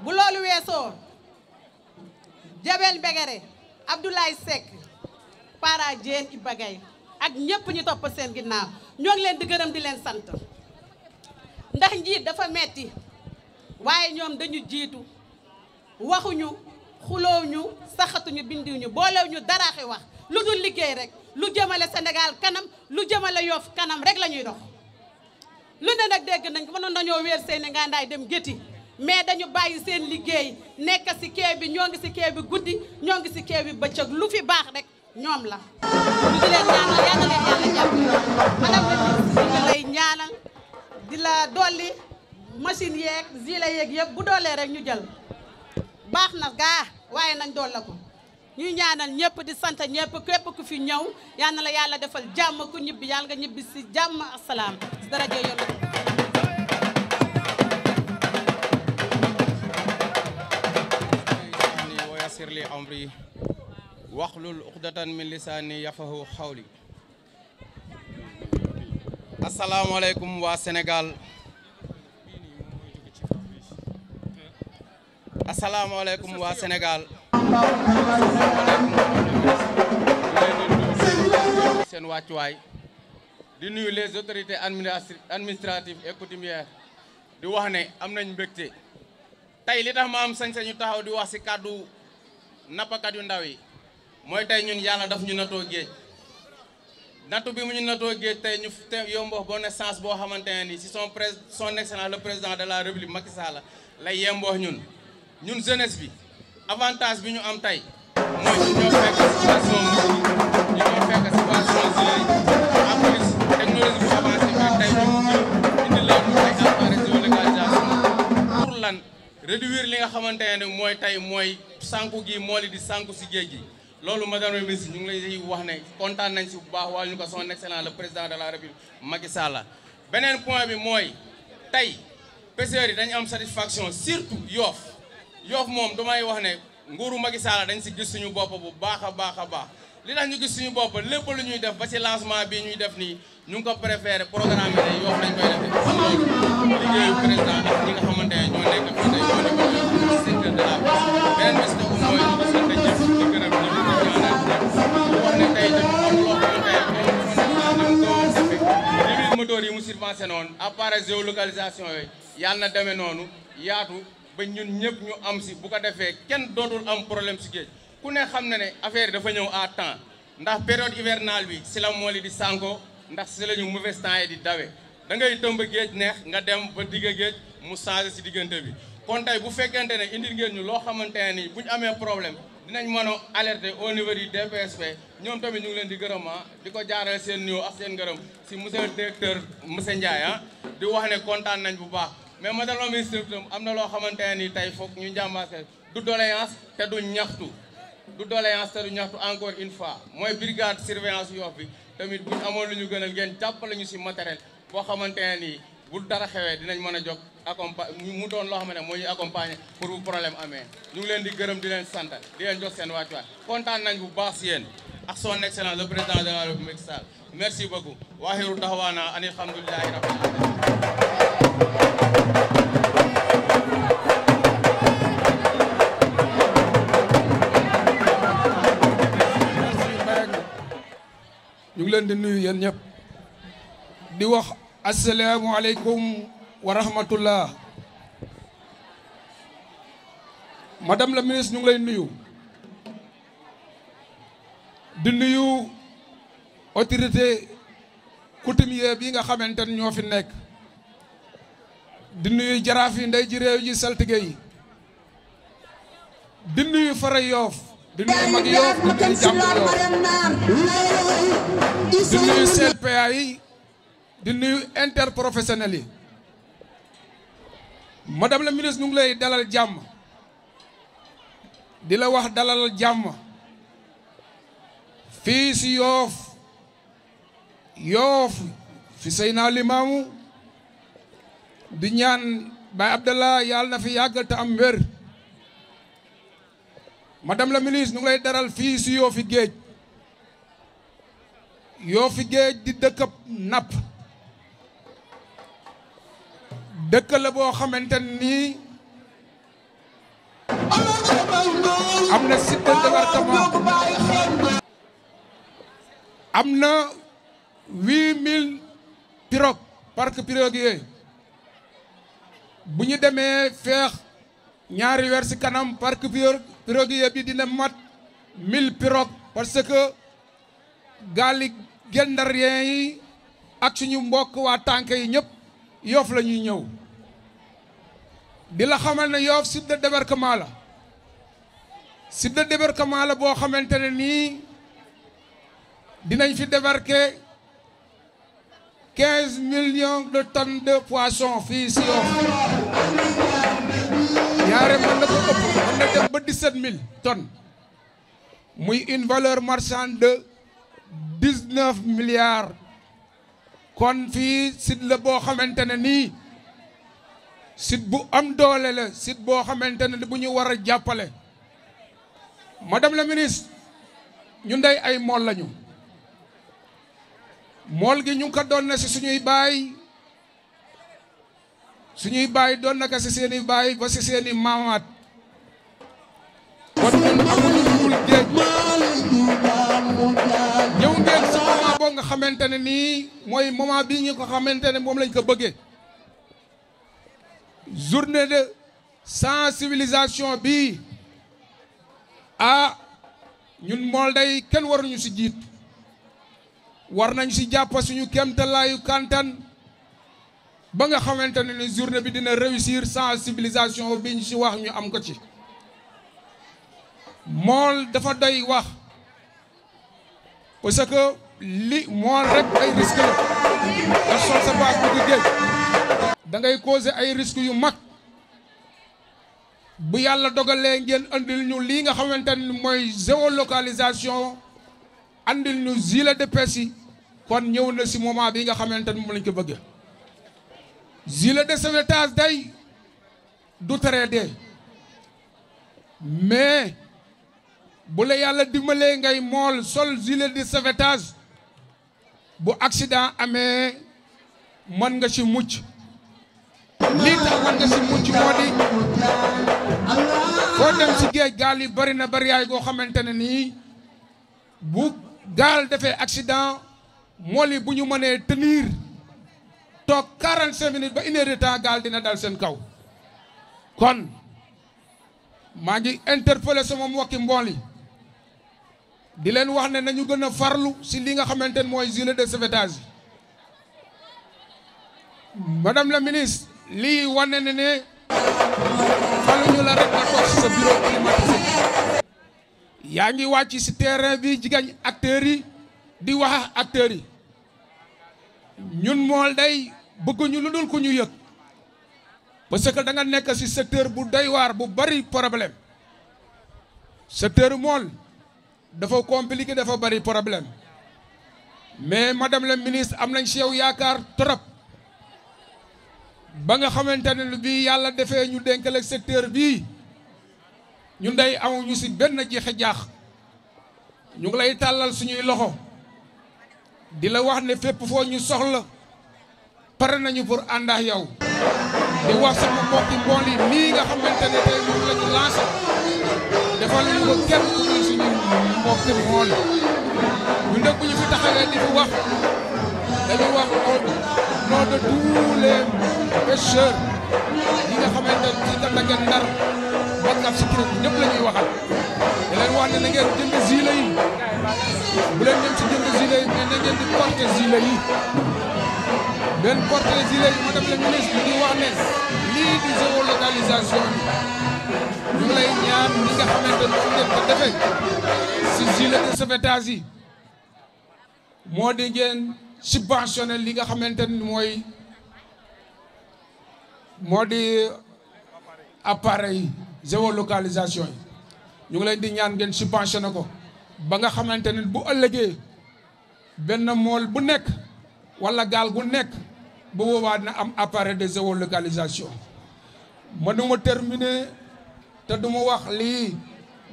bu loolu weesoo Jabel Mbegere Abdoulaye Seck Para Diène Iba Gaye ak ñëpp ñu topp seen ginnaaw ñoo ngi leen di gërëm di leen sant ndax njiit dafa metti waaye ñoom dañu jiitu waxuñu xulóowuñu saxatuñu bindiwuñu boolewuñu daraaxi wax lu dul liggéey rek lu jëmale Sénégal kanam lu jëmale Yoff kanam rek la ñuy dox lu ne nag dégg nañ ko mënoon nañoo wéer seeni ngandaay dem gétti mais dañu bàyyi seen liggéey nekk ci quai bi ñoo ngi ci quai bi guddi ñoo ngi ci quai bi bëccëg lu fi baax rek ñoom la ñu di leen ñaanal yal na leen yàlla jàpp madame la ministre ñu lay ñaanal di la dolli machine yeeg gilet yeeg yëpp bu doolee rek ñu jël baax na gaa waaye nañ dool la ko ñuy ñaanal ñëpp di sant ñëpp képp ku fi ñëw yal na la yàlla defal jàmm ku ñibbi yàlla nga ñibbi ci jàmm ak salaam ci daraja yoon li amri waxlul uqdatan min lisaani yafahu xawli. asalaamaaleykum waa Sénégal. asalaamaaleykum waa Sénégal. seen wàccuwaay di nuyu les autorités administratives et coutumières di wax ne am nañ mbégte tey li tax ma am sañ-sañu taxaw di wax ci kàddu nappakat yu ndaw yi mooy tey ñun yàlla daf ñu natoo géej nattu bi mu ñu natoo géej tey ñu yomboo bon sens boo xamante ne ni si son excellence le président de la république Macky Sall lay yemboo ñun jeunesse bi avantage bi ñu am tey mooy ñu ñoo fekk situation ñu ñoo fekk situation en plus technologie bu avancé bi tey ñu indi leen ay appareils de localisation pour lan réduire li nga xamante ne mooy tey mooy sànku gi moo li di sànku si géej gi loolu madame la ministre ñu ngi lay wax ne kontaan nañ si bu baax wàllu ñu ko son excellence le président de la république Macky Sall beneen point bi mooy tey pêcheurs yi dañu am satisfaction surtout Yoff moom damay wax ne nguuru Macky Sall dañ si gis suñu bopp bu baax a baax a baax li tax ñu gis suñu bopp lépp lu ñuy def ba ci lancement bi ñuy def nii ñu ngi ko préféré programme ne Yoff lañ koy defee xam loolu liggéeyu président ak ñi nga xamante ne ñoo nekk fii tey ñoo nekk secteur de la pêche beneen bis ne mooy ñu ngi sant ñëpp di gërëm ñëpp di ñaanal ñëpp wax ne tey dañu am loo xamante ne moteur yi mu subventionné woon appareil géolocalisation yooyu yàlla na demee noonu yaatu ba ñun ñëpp ñu am si bu ko defee kenn dootul am problème si géej ku ne xam na ne affaire yi dafa ñëw à temps ndax période hivernale bi si la mool yi di sànko ndax si la ñu mauvais temps yi di dawe da ngay tëmb géej neex nga dem ba digg géej mu changé si diggante bi kon tey bu fekkente ne indil ngeen ñu loo xamante ne nii bu ñu amee problème dinañ mën a alerter au niveau du DPSP ñoom tamit ñu ngi leen di gërëm di ko jaarale seen nuyoo ak seen ngërëm si monsieur le directeur monsieur Ndiaye di wax ne kontaan nañ bu baax mais madame la ministre am na loo xamante ne nii tey foog ñu njàmbaase du doléance te du ñaxtu encore une fois mooy brigade surveillance Yoff bi tamit buñ amoon lu ñu gënal ngeen jàppale ñu si matériel boo xamante ne nii bu dara xewee dinañ mën a jóg mu doon loo xam ne moo ñuy accompagner pour bu problème amee ñu ngi leen di gërëm di leen sant di leen jox seen wàccuwaay kontaan nañ bu baax si yéen ak son excellence le président de la République Macky Sall merci beaucoup waaxiru daxwaana an alhamdulillahi rabbil alamin. ñu ngi leen di nuyu yéen ñëpp di wax asalaamualeykum wa rahmatullah. madame la ministre ñu ngi lay nuyu di nuyu autorité coutumier bi nga xamante ne ñoo fi nekk di nuyu jaraaf yi ndey ji réew ji saltige yi di nuyu fara yoof di nuyu mag yoof di nuyu jàmm yoof di nuyu CLPA yi di nuyu interprofessionnels yi madame la ministre ñu ngi lay dalal jàmm di la wax dalal jàmm fii si yoof fi Seydina Limaamu di ñaan Baye Abdallah yàlla na fi yàggal te am wér madame la ministre ñu ngi lay daral fii si Yoofi Géej Yoofi Géej di dëkkab napp dëkk la boo xamante nii am na site de débarquement am na 8000 pirogues parc piroguier bu ñu demee feex ñaari weer ci kanam parc piroguier bi dina mat 1000 pirogues parce que gaali gendarien yi ak suñu mbokk waa tànk yi ñëpp Yoff la ñuy ñëw di la xamal ne Yoff site de débarquement la site de débarquement la boo xamante ne nii dinañ fi débarquer 15 millions de tonnes de poissons fii si Yoff ñaare mën na ko ëpp mën na dem ba 17000 tonnes muy une valeur marchande de 19 milliards kon fii site la boo xamante ne nii site bu am doole la site boo xamante ne bu ñu war a jàppale madame la ministre ñun day ay mool lañu mool gi ñu ngi ko doon na si suñuy baay doon na ko si seeni baay ba si seeni maamaat kon ñun amuñu dul géej ñëw ngeen si moment boo nga xamante ne nii mooy moment bii ñu ko xamante ne moom lañ ko bëggee journée de sensibilisation bii ñun mool day kenn waruñu si jiit war nañ si jàpp suñu kéemtalaayu kantan ba nga xamante ne ni journée bi dina réussir sensibilisation bi ñu si wax ñu am ko ci mool dafa doy wax parce que li mool rek ay risque la nga sol sa baas bu géej da ngay causer ay risques yu mag bu yàlla dogalee ngeen andil ñu lii nga xamante ni mooy géolocalisation andil ñu gilet de pêche yi kon ñëw na si moment bi nga xamante ni moom lañ ko bëggee gilet de sauvetage day du tere dee mais bu la yàlla dimbalee ngay mool sol gilet de sauvetage bu accident amee mën nga ci mucc lii tax mën nga ci mucc moo di foo dem ci géej gaal yi bari na bari yaay goo xamante ne nii bu gaal defee accident mool yi bu ñu mënee tenir toog 45 minutes ba 1 heure de temps gaal dina dal seen kaw kon maa ngi interpellé sama mbokki mbool yi di leen wax ne nañu gën a farlu si li nga xamante ne mooy gilet de sauvetage madame la ministre lii wane ne ne faluñu la rek nga toog si sa bureau climatisé yaa ngi wàcc si terrain bi jigéen acteurs yi di wax acteurs yi ñun mool day bëgguñu lu dul ku ñu yëg parce que da nga nekk si secteur bu doy waar bu bari problème secteur mool dafa compliqué dafa bari problème mais madame la ministre am nañ si yow yaakaar trop ba nga xamante ne bii yàlla defee ñu dénkale secteur bii ñun day amuñu si benn jeexe jaax ñu ngi lay tàllal suñuy loxo di la wax ne fépp foo ñu soxla pare nañu pour ànd ak yow di wax sama mbokki mbool yi nii nga xamante ne tey moom la ñu lancé defal ñu ko kenn ku ñu suñu mbokki mbool ñu ndëkk bu ñu fi taxawee di fi wax dañuy wax au nom de tous les pêcheurs yi nga xamante ne ci Tataguine Ndar ba Cap Skirring ñëpp la ñuy waxal di leen wax ne na ngeen jënd gilet yi bu leen ñëm ci jënd gilet yi mais na ngeen di porter gilet yi benn porter gilet yi madame la ministre ñu ngi wax ne lii di géolocalisation bi ñu ngi lay ñaan ñi nga xamante ne ngeen ko defee si gilet de sauvetage yi moo di ngeen subventionné li nga xamante ni moo di appareil géolocalisation yi ñu ngi leen di ñaan ngeen subventionné ko ba nga xamante ne bu ëllëgee benn mool bu nekk wala gaal gu nekk bu boobaa dina am appareil de géolocalisation mënuma terminer te du ma wax lii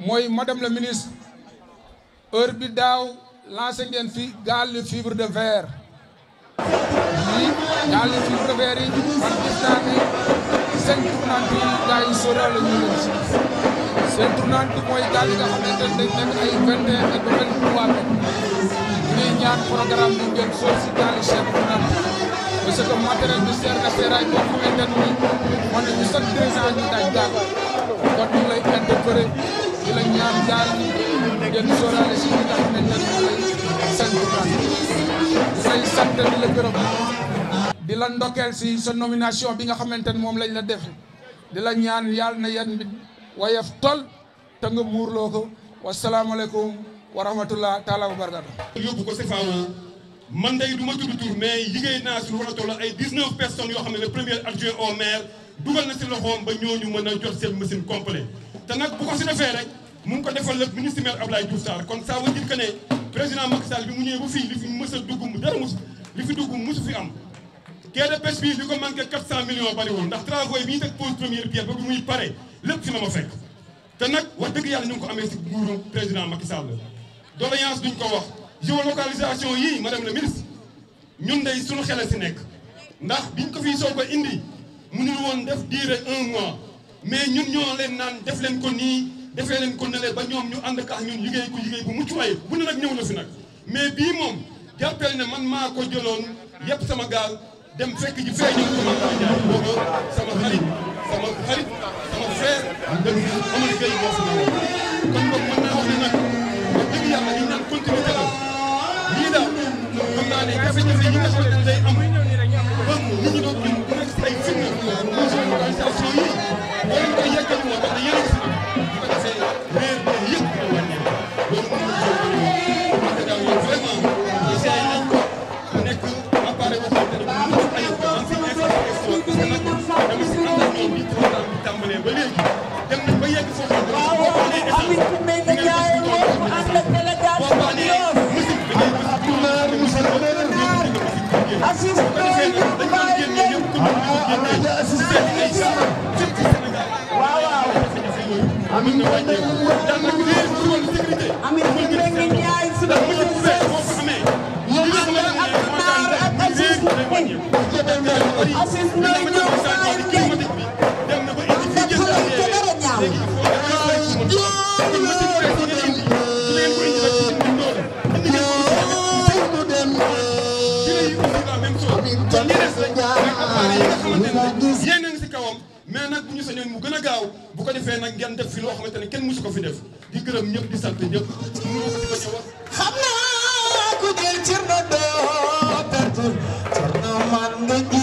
mooy madame la ministre heure bi daaw lancé ngeen fi gaal de fibre de verre lii gaal de fibre de verre yi man gis naa ne seen tournante yi gars yi sóoraale ñu leen si seen tournante mooy gaal yi nga xamante ne dañ nekk ay 21 ak 23 mètres ñuy ñaan programme bi ngeen sool si gaal yi seen tournante parce que matériel bi seer na seeraay boo xamante ne nii man nañu chaque 2 ans ñu daj gaal kon ñu lay interpellé di la ñaan gaal yi ngeen sóoraale si li nga xamante ne mooy seen tournante di lay sant di la gërëm di la ndokkeel si sa nomination bi nga xamante ne moom lañ la def di la ñaan yàlla na yan bi wayef tol te nga muurloo ko wasalaamaaleykum wa rahmatullah taala wa barakatu yóbbu ko CFAO man day du ma tudd tur mais liggéey naa si lu war a toll ay 19 personnes yoo xam ne le premier adjoint au maire dugal na si loxoom ba ñooñu mën a jot seen machine complet te nag bu ko si defee rek mu ngi ko defal le ministre maire Abdoulaye Diouf Sarr kon ça veut dire que ne président Macky Sall bi mu ñëwee ba fii li fi mës a dugg dara mus li fi dugg musu fi am quai de pêche bi li ko manqué 400 millions bariwul ndax travaux yi bi ñu teg pose première pierre ba bi muy pare lépp fi na ma fekk te nag wax dëgg yàlla ñu ngi ko amee si nguuru président Macky Sall doléance duñ ko wax géolocalisation yii madame la ministre ñun day suñu xel si nekk ndax biñ ko fii soo ko indi mënul woon def durée 1 mois mais ñun ñoo leen naan def leen ko nii defee leen ko nelee ba ñoom ñu ànd ak ñun liggéey ko liggéey bu mucc ayib bu ne nag ñëw na fi nag mais bii moom jàppeel ne man maa ko jëloon yëpp sama gaal dem fekk ji fee ñëw ko man laa jaay booba sama xarit sama frère dem Amadou Gueye moo fi ñëwoon kon boog mën naa wax ne nag wax dëgg yàlla ñu naan continuité la lii daal xam naa ne jafe-jafe yi nga xamante ne day am ba nit ñi doon jëm bu nekk si ay fitna géolocalisation yi boo leen koy yeggal moo tax ne yéen a si nag bu ko defee réer bi yëpp dina wàññeeku loolu mën na jóg parce que daal yow vraiment essayé nañ ko mu nekk appareil boo xamante ne bu mucc ayib man si information parce que nag dama si ànd ak ñoom bi programme bi tàmbalee ba léegi dem nañ ba yegg foo xam ne boo xoolee essence di ngeen gis ñu toog boo xoolee musique bi ngay gis bu ko defee nag dañ doon génnee yëpp commune bi ko génnee seet ay sax fépp ci Sénégal jafe-jafe yooyu mën na wàññeeku daal nag réer ci wàllu sécurité mën nga di seetlu ndax musique bu bees boo ko amee li nga xamante ne moo daan def réer day wàññeeku daal yu bëri li nga ma jox message bi climatique bi dem na ba indi fii jënd léegi il faut nga réfléchir kon musique bu bees yi ngeen indi su leen ko indi rek ci indi loolu indi ngeen ko kon li des rek mooy appareil yi nga xamante ne yéen a ngi si kawam mais nag bu ñu sañoon mu gën a gaaw bu ko defee nag ngeen def fi loo xamante ne kenn musu ko fi def di gërëm ñëpp di sant ñëpp mënu ko di bañ a wax. xam naa ku jël cër na doo perte cër na man nga ji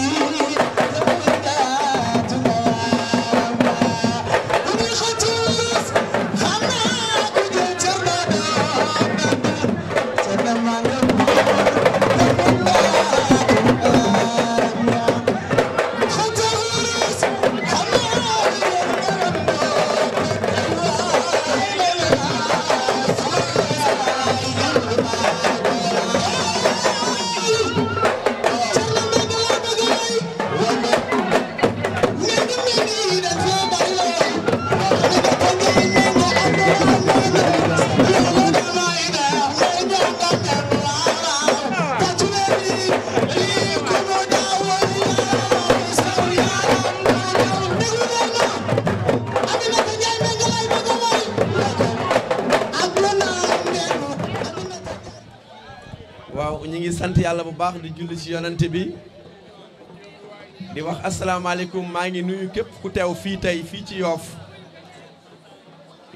ñi ngi sant yàlla bu baax di julli ci yonante bi di wax asalaamaaleykum maa ngi nuyu képp ku teew fii tey fii ci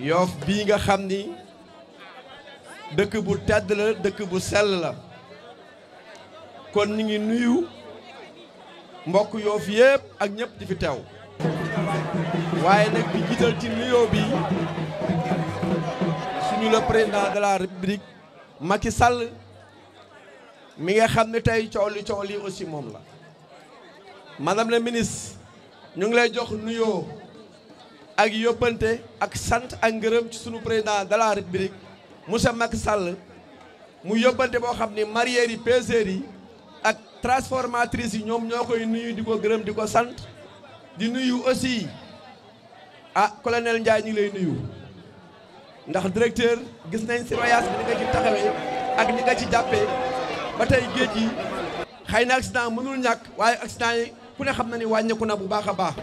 Yoff bii nga xam ni dëkk bu tedd la dëkk bu sell la kon ñu ngi nuyu mbokk Yoff yépp ak ñëpp di fi teew waaye nag di jiital ci nuyoo bi suñu le président de la République Macky Sall mi nga xam ne tey coow li aussi moom la madame la ministre ñu ngi lay jox nuyoo ak yóbbante ak sant ak ngërëm ci sunu président de la République monsieur Macky Sall mu yóbbante boo xam ni mareyeurs yi pêcheurs yi ak transformatrices yi ñoom ñoo koy nuyu di ko gërëm di ko sant di nuyu aussi colonel Ndiaye ñu ngi lay nuyu ndax directeur gis nañ surveillance bi ni nga ci taxawee ak ni nga ci jàppee ba tey géej gi xëy na accident mënul ñàkk waaye accident yi ku ne xam na ni wàññeeku na bu baax a baax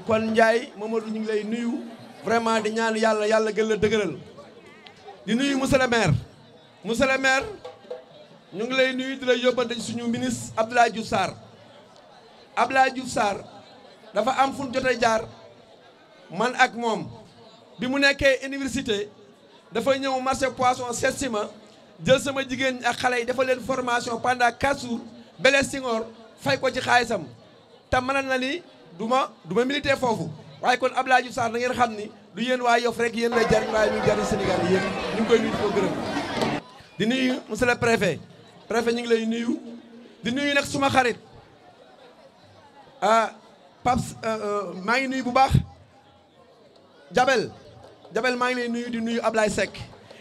kon Ndiaye Mamadou ñu ngi lay nuyu vraiment di ñaan yàlla gën la dëgëral di nuyu monsieur le maire ñu ngi lay nuyu di la yóbbante ci suñu ministre Abdoulaye Diouf Sarr dafa am fu ñu jotee jaar man ak moom bi mu nekkee université dafa ñëw marché poisson sestima jël sama jigéen ñi ak xale yi dafa leen formation pendant 4 jours Blaise Senghor fay ko ci xaalisam te mënoon na ni du ma militaire foofu waaye kon Abdoulaye Diouf Sarr da ngeen xam ni du yéen waa Yoff rek yéen lay jariñ waaye ñu jariñ Sénégal yéen ñu ngi koy nuyu di ko gërëm di nuyu monsieur le préfet ñu ngi lay nuyu di nuyu nag suma xarit Paps maa ngi nuyu bu baax Jabel maa ngi lay nuyu di nuyu Ablaye Seck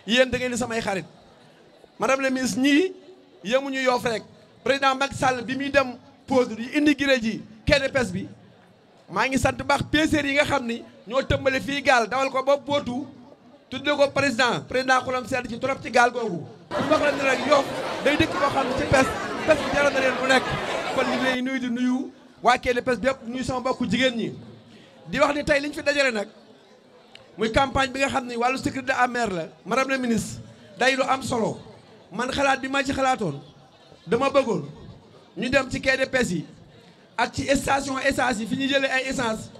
yéen da ngeen di samay xarit madame la ministre ñii yemuñu Yoff rek président Macky Sall bi muy dem pause di indi giré ji quai de pêche bi maa ngi sant baax pêcheurs yi nga xam ni ñoo tëmbale fii gaal dawal ko ba bootu tudde ko président xulam sedd ci trop ci gaal googu pour wax la ne rek Yoff day dëkk boo xam ne ci pêche bi jaral na leen bu nekk kon ñu ngi lay nuyu di nuyu waa quai de pêche bi yëpp nuyu sama mbokku jigéen ñi di wax ni tey liñ fi dajale nag muy campagne bi nga xam ni wàllu sécurité en mer la madame la ministre day lu am solo man xalaat bi ma ci xalaatoon dama bëggoon ñu dem ci quai de pêche yi ak ci station essence yi fi ñu jëlee ay essence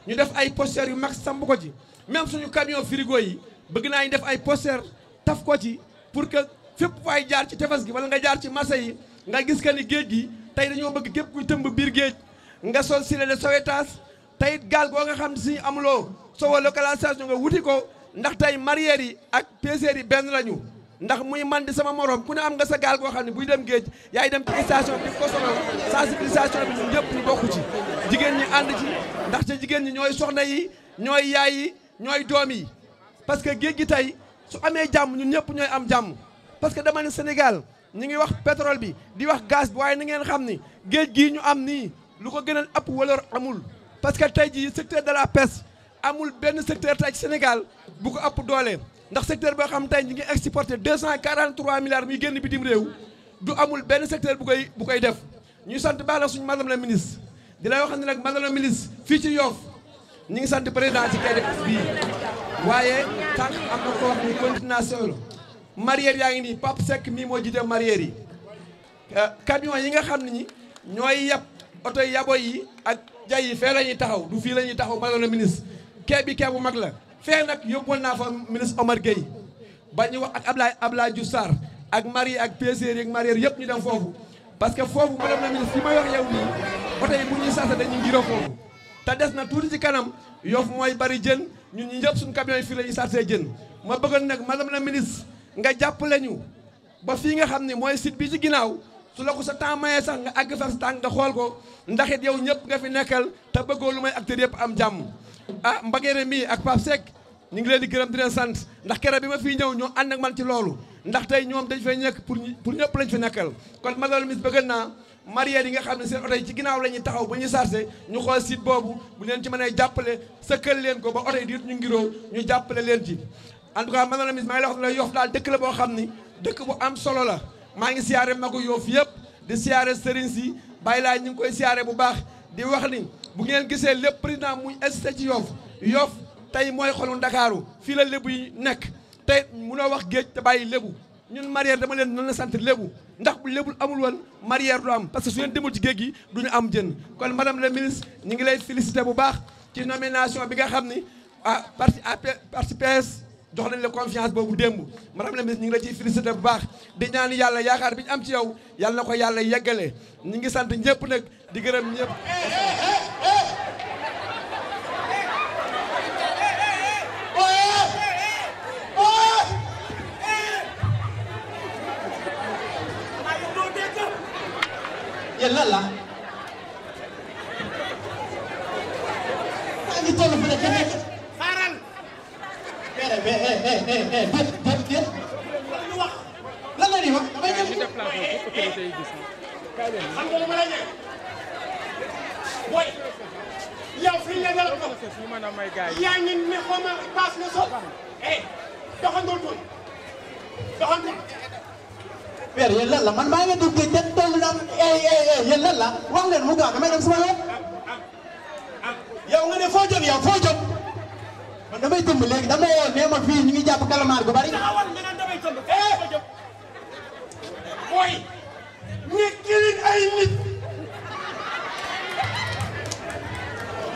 ñu def ay posters yu mag samp ko ci même suñu camion frigo yi bëgg naa ñu def ay posters taf ko ci pour que fépp fay jaar ci tefes gi wala nga jaar ci marché yi nga gis que ni géej gi tey dañoo bëgg képp kuy tëmb biir géej nga sol gilet de sauvetage tey gaal goo nga xam ne si amuloo soo localisation nga wuti ko ndax tey mareyeurs yi ak pêcheurs yi benn lañu ndax muy man di sama morom ku ne am nga sa gaal goo xam ne buy dem géej yaay dem ci station bi ko sonal sensibilisation bi ñun ñëpp ñu bokk ci jigéen ñi ànd ci ndaxte jigéen ñi ñooy soxna yi ñooy yaay yi ñooy doom yi parce que géej gi tey su amee jàmm ñun ñëpp ñooy am jàmm parce que dama ne Sénégal ñu ngi wax pétrole bi di wax gaz bi waaye na ngeen xam ni géej gii ñu am nii lu ko gënal ëpp valeur amul parce que tey jii secteur de la pêche amul benn secteur tey ci Sénégal bu ko ëpp doole ndax secteur boo xam tey ñu ngi exporté 243 milliards muy génn bitim réew du amul benn secteur bu koy def ñuy sant baax na suñu madame la ministre di lay wax ne nag madame la ministre fii ci Yoff ñu ngi sant président ci quai de pêche bii waaye tànk am na ko wax ni continuation la mareyeurs yaa ngi nii Pape Seck mii moo jiite mareyeurs yi camion yi nga xam ne ñi ñooy yab oto yaboy yi ak jay yi fee la ñuy taxaw du fii la ñuy taxaw madame la ministre quai bi quai bu mag la fee nag yóbbuwoon naa fa ministre Omar Gueye ba ñu wax ak Ablaye Diouf Sarr ak mari ak pêcheurs yi ak mareyeurs yëpp ñu dem foofu parce que foofu madame la ministre fi may wax yow nii oto yi bu ñuy sasa dañuy ngiro foofu te des na tuuti ci kanam Yoff mooy bari jën ñun ñi ñëpp suñu camion yi fii la ñuy sartee jën ma bëggoon nag madame la ministre nga jàppale ñu ba fii nga xam ne mooy site bi ci ginnaaw su la ko sa temps mayee sax nga àgg fa sa tànk nga xool ko ndax it yow ñëpp nga fi nekkal te bëggoo lu may acteurs yëpp am jàmm Mbagere mii ak Pape Seck ñu ngi leen di gërëm di leen sant ndax keroog bi ma fii ñëw ñoo ànd ak man ci loolu ndax tey ñoom dañ fay nekk pour ñëpp lañ fi nekkal kon madame la ministre bëgg naa mareyeurs yi nga xam ne seen oto yi ci ginnaaw la ñuy taxaw ba ñuy chargé ñu xool site boobu bu leen ci mënee jàppale sëkkal leen ko ba oto yi di ñu ngiroo ñu jàppale leen ci en tout cas madame la ministre maa ngi la wax ne Yoff daal dëkk la boo xam ni dëkk bu am solo la maa ngi siyaare magu Yoff yëpp di siyaare sëriñ si bàyyi laa ñu ngi koy siyaare bu baax di wax ni bu ngeen gisee lépp président muy insisté ci Yoff tey mooy xolu Ndakaaru fii la lébu yi nekk tey munoo wax géej te bàyyi lébu ñun mareyeur dama leen nan la sant lébu ndax bu lébu amul woon mareyeur du am parce que su ngeen demul ci géej gi du ñu am jën kon madame la ministre ñu ngi lay féliciter bu baax ci nomination bi nga xam ni parti PS jox nañ la confiance boobu démb madame la ministre ñu ngi la ciy féliciter bu baax di ñaan yàlla yaakaar bi ñu am ci yow yàlla na ko yàlla yeggale ñu ngi sant ñëpp nag di gërëm ñëpp. yéen lan la maa ngi toll fu nekk nekk xaaral déet ñu wax lan la ñuy wax damay dem xam nga lu ma lay ñaan booy yow fi nga dal ko yaa ngi ne xoma paas nga sol doxandoo tuuti doxandoo père yéen lan la man maa ngi dugg te toll na yéen lan la wax leen mu gaaw damay dem sama yoon yow nga ne foo jëm yow foo jëm man damay tëmb léegi dama woo nee ma fii ñu ngi jàpp kalamaar gu bari taxawal nga naan damay tëmb foo jëm mooy ñekkilin ay nit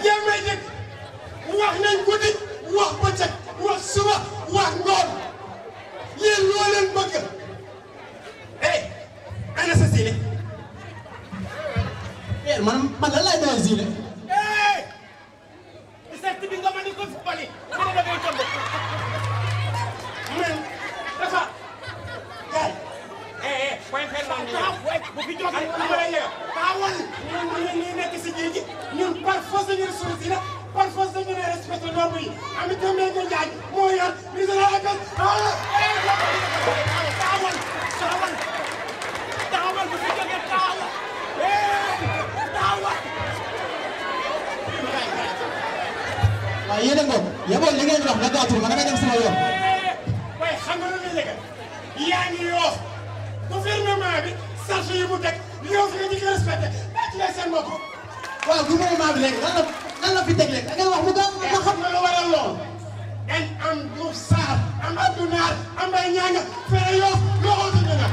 yaa may dégg wax nañ guddi wax bëccëg wax suba wax ngoon yéen loo leen bëgg ana sa ziile man lan laay doon ziile certes bi nga ma ni ko fi bali ma ne dafay tombe man dafa gaay point fer non bu fi jóg ma lay yeew taawal ñun ñi nekk si géej gi ñun par force dañu ressource la par force dañu ne respecté norme yi ami tamé nga jaaj moo yor ni sa la akal taawal taawal bu fi jógee taawal taawal waaye yéen a ngoog yeboon li ngeen wax na gaatul ma dama dem sama yoon waaye xam nga lu ñu léegi yaa ngi yoof gouvernement bi charge yi mu teg yow fi nga ñu respecté daa ci lay seen bopp waaw gouvernement bi léegi lan la fi teg léegi da ngay wax mu gaaw ma xam na lu waral lool dañ am Diouf Sarr am Abdou Naar am Mbaye Nianga fere yoof loxo dëgg na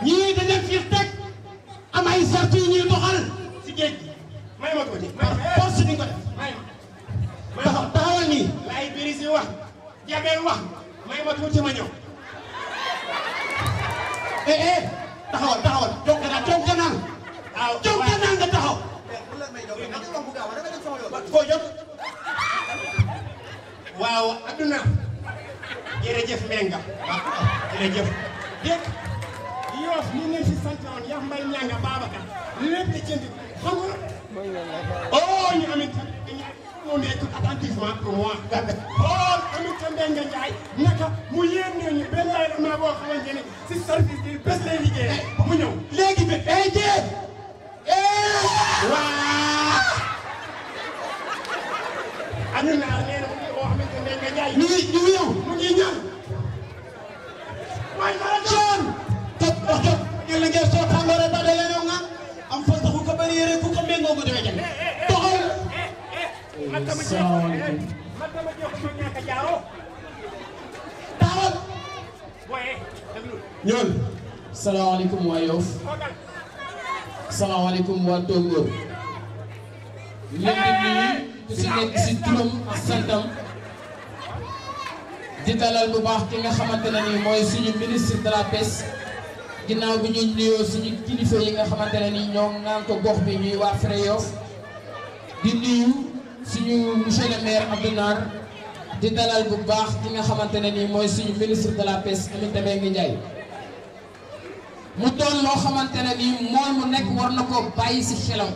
ñii dañ leen fiir teg am ay sartu yu ñuy doxal si géej gi may ma ko ci force bi nga ko def may ma taxawal nii laay biri si wax jabeel wax may ma tuuti ma ñëw taxawal jonkanaan waaw jonkanaan nga taxaw foo jot waaw adduna jërëjëf Mbenga jërëjëf dégg Yoff ñu ngi fi sant woon Yoff Mbaye Nianga Babacar lépp di jënd xam nga ñu amit on écoute attentivement pour moi amit Mbenga Ndiaye naka mu yéene ñu benn élément boo xamante ne si service bi bés lay liggéey mu ñëw léegi bi jee waa anu naa nee na mu ngi oo xamante Mbenga Ndiaye ñu yow mu ngi ñaan waaye dara joon top yalla ngeen so tangore ba de leno nga am fa taxu ko bari yere ku ko mengo ko dewe jang doxal matama jox ko ñaka jaaro tawal boye deglu ñoon assalamu alaykum wa Yoff assalamu alaykum wa Tongo leen di ku ci nekk ci turam ak santam di dalal bu baax ki nga xamantene ni moy suñu ministre de la pêche ginnaaw bi ñu nuyoo suñu kilifa yi nga xamante ne ni ñoo naan ko gox bi ñuy waa Fere Yoff di nuyu suñu monsieur le maire Abdou Nar di dalal bu baax ki nga xamante ne ni mooy suñu ministre de la pêche Aminata Mbengue Ndiaye mu doon loo xamante ne ni mool mu nekk war na ko bàyyi si xelam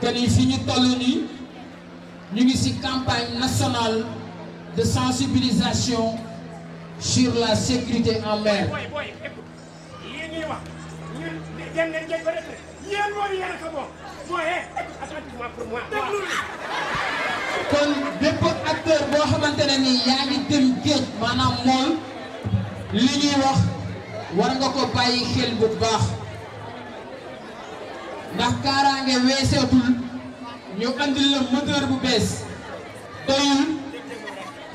que ni fi ñu toll nii ñu ngi si campagne nationale de sensibilisation sur la sécurité en mer. kon bépp acteur boo xamante ne ni yaa ngi dem géej maanaam mool li ñuy wax war nga ko bàyyi xel bu baax ndax kaaraange weeseetul ñu andil la moteur bu bees doyul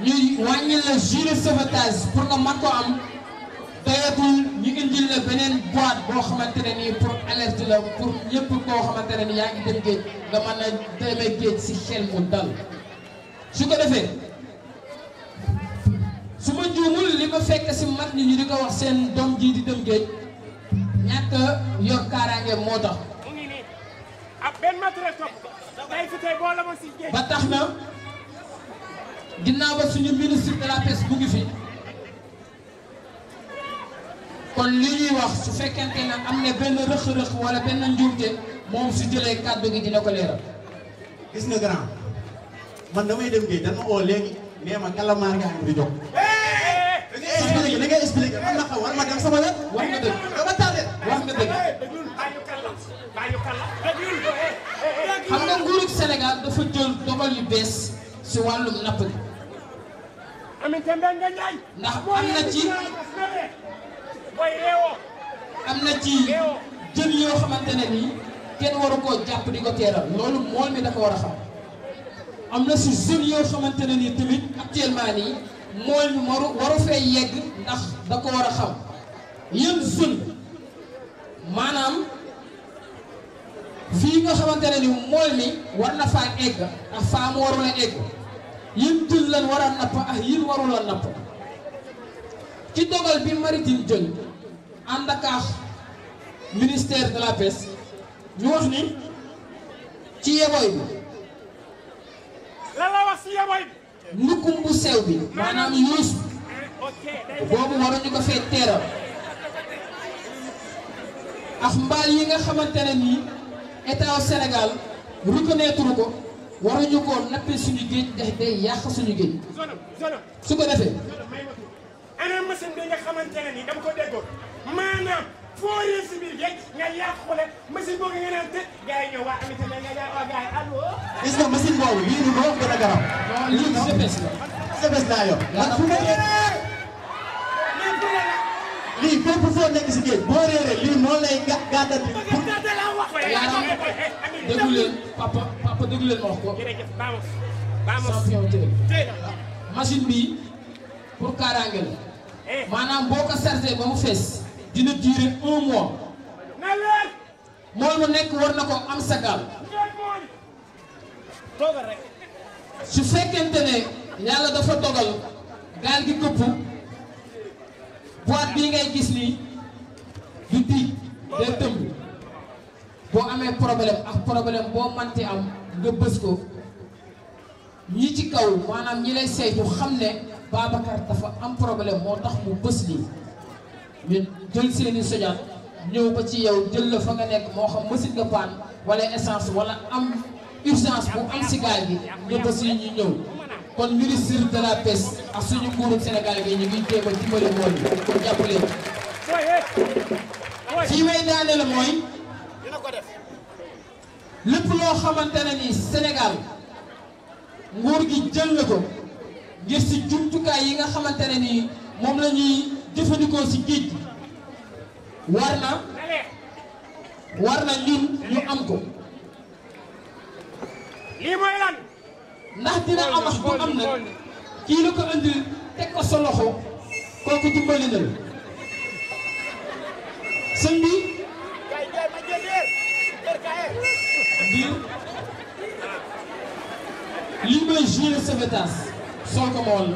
ñuy wàññil la gilet sauvetage pour nga mën ko am doyatul ñu indil la beneen boîte boo xamante ne nii pour alerte la pour ñëpp koo xamante ne ni yaa ngi dem géej nga mën a demee géej si xel mu dal su ko defee su ma juumul li ma fekk si mag ñi ñu di ko wax seen doom ji di dem géej ñàkk yor kaaraange moo tax ba tax na ginnaaw ba suñu ministre de la pêche bu ngi fi kon li ñuy wax su fekkente ne am na benn rëq-rëq wala benn njuumte moom su jëlee kàddu gi dina ko leeral. gis nga grand man damay dem géej dañ ma oo léegi nee ma kalamaar nga xam di jóg. da ngay expliqué man ma xaw war ma dem sama wet. wax nga dëgg dama tardé. wax nga dëgg. xam nga nguurug Sénégal dafa jël dogal yu bees si wàllum napp gi. ndax am na ci jën yoo xamante ne nii kenn waru koo jàpp di ko teeral loolu mool mi da ko war a xam am na si jeunes yoo xamante ne nii tamit actuellement nii mool mi waru fee yegg ndax da ko war a xam yéen jeune maanaam fii nga xamante ne nii mool mi war na faa egg ak faa mu warul a egg yéen jën lan war a napp ak yéen warul a napp ci dogal bi maritime jël ànd ak ministère de la pêche ñu wax ni ci yeboy bi la wax ci yeboy bi ndukkum bu sew bi maanaam yuus boobu waruñu ko fee teeral ak mbaal yi nga xamante ne nii état Sénégal reconnaître ko waruñu ko nappee suñu géej ndax day yàq suñu géej su ko defee ana machine bi nga xamante ne nii dama ko déggoon maanaam foo yee si biir géej nga yàqule machine boobu nga naan tëj gars yi ñëw waa amité nga jaay waa gars yi allo. gis nga machine boobu lii nii moo gën a garaaw. lii GPS la. GPS laa yor. man fu nekkee lii fépp foo nekk si géej boo réeree lii noonu lay gàttal pour. yaram déglu leen papa déglu leen ma wax ko. champion tey machine bi pour kaaraange la maanaam boo ko chargé ba mu fees dina durer 1 mois mool mu nekk war na ko am sa gaal su fekkente ne yàlla dafa dogal gaal gi këpp boîte bii ngay gis nii du diig day tëmb boo amee problème ak problème boo manti am nga bës ko ñi ci kaw maanaam ñi lay saytu xam ne Babacar dafa am problème moo tax mu bës lii ñu jël seeni sojaat ñëw ba ci yow jël la fa nga nekk moo xam machine nga paan wala essence wala am urgence bu am si gaal gi nga bës yi ñu ñëw kon ministre de la pêche ak suñu nguuru Sénégal gi ñu ngi jéem a dimbali mool bi pour jàppale fii may daane la mooy lépp loo xamante ne ni Sénégal nguur gi jël na ko ngir si jumtukaay yi nga xamante ne nii moom la ñuy jëfandikoo si géej gi war na ñun ñu am ko. lii mooy lan. ndax dina amax bu am nag kii la ko andil teg ko sa loxo kooku dimbali na la sëñ bi lii mooy gilet sauvetage sol ko ma wàll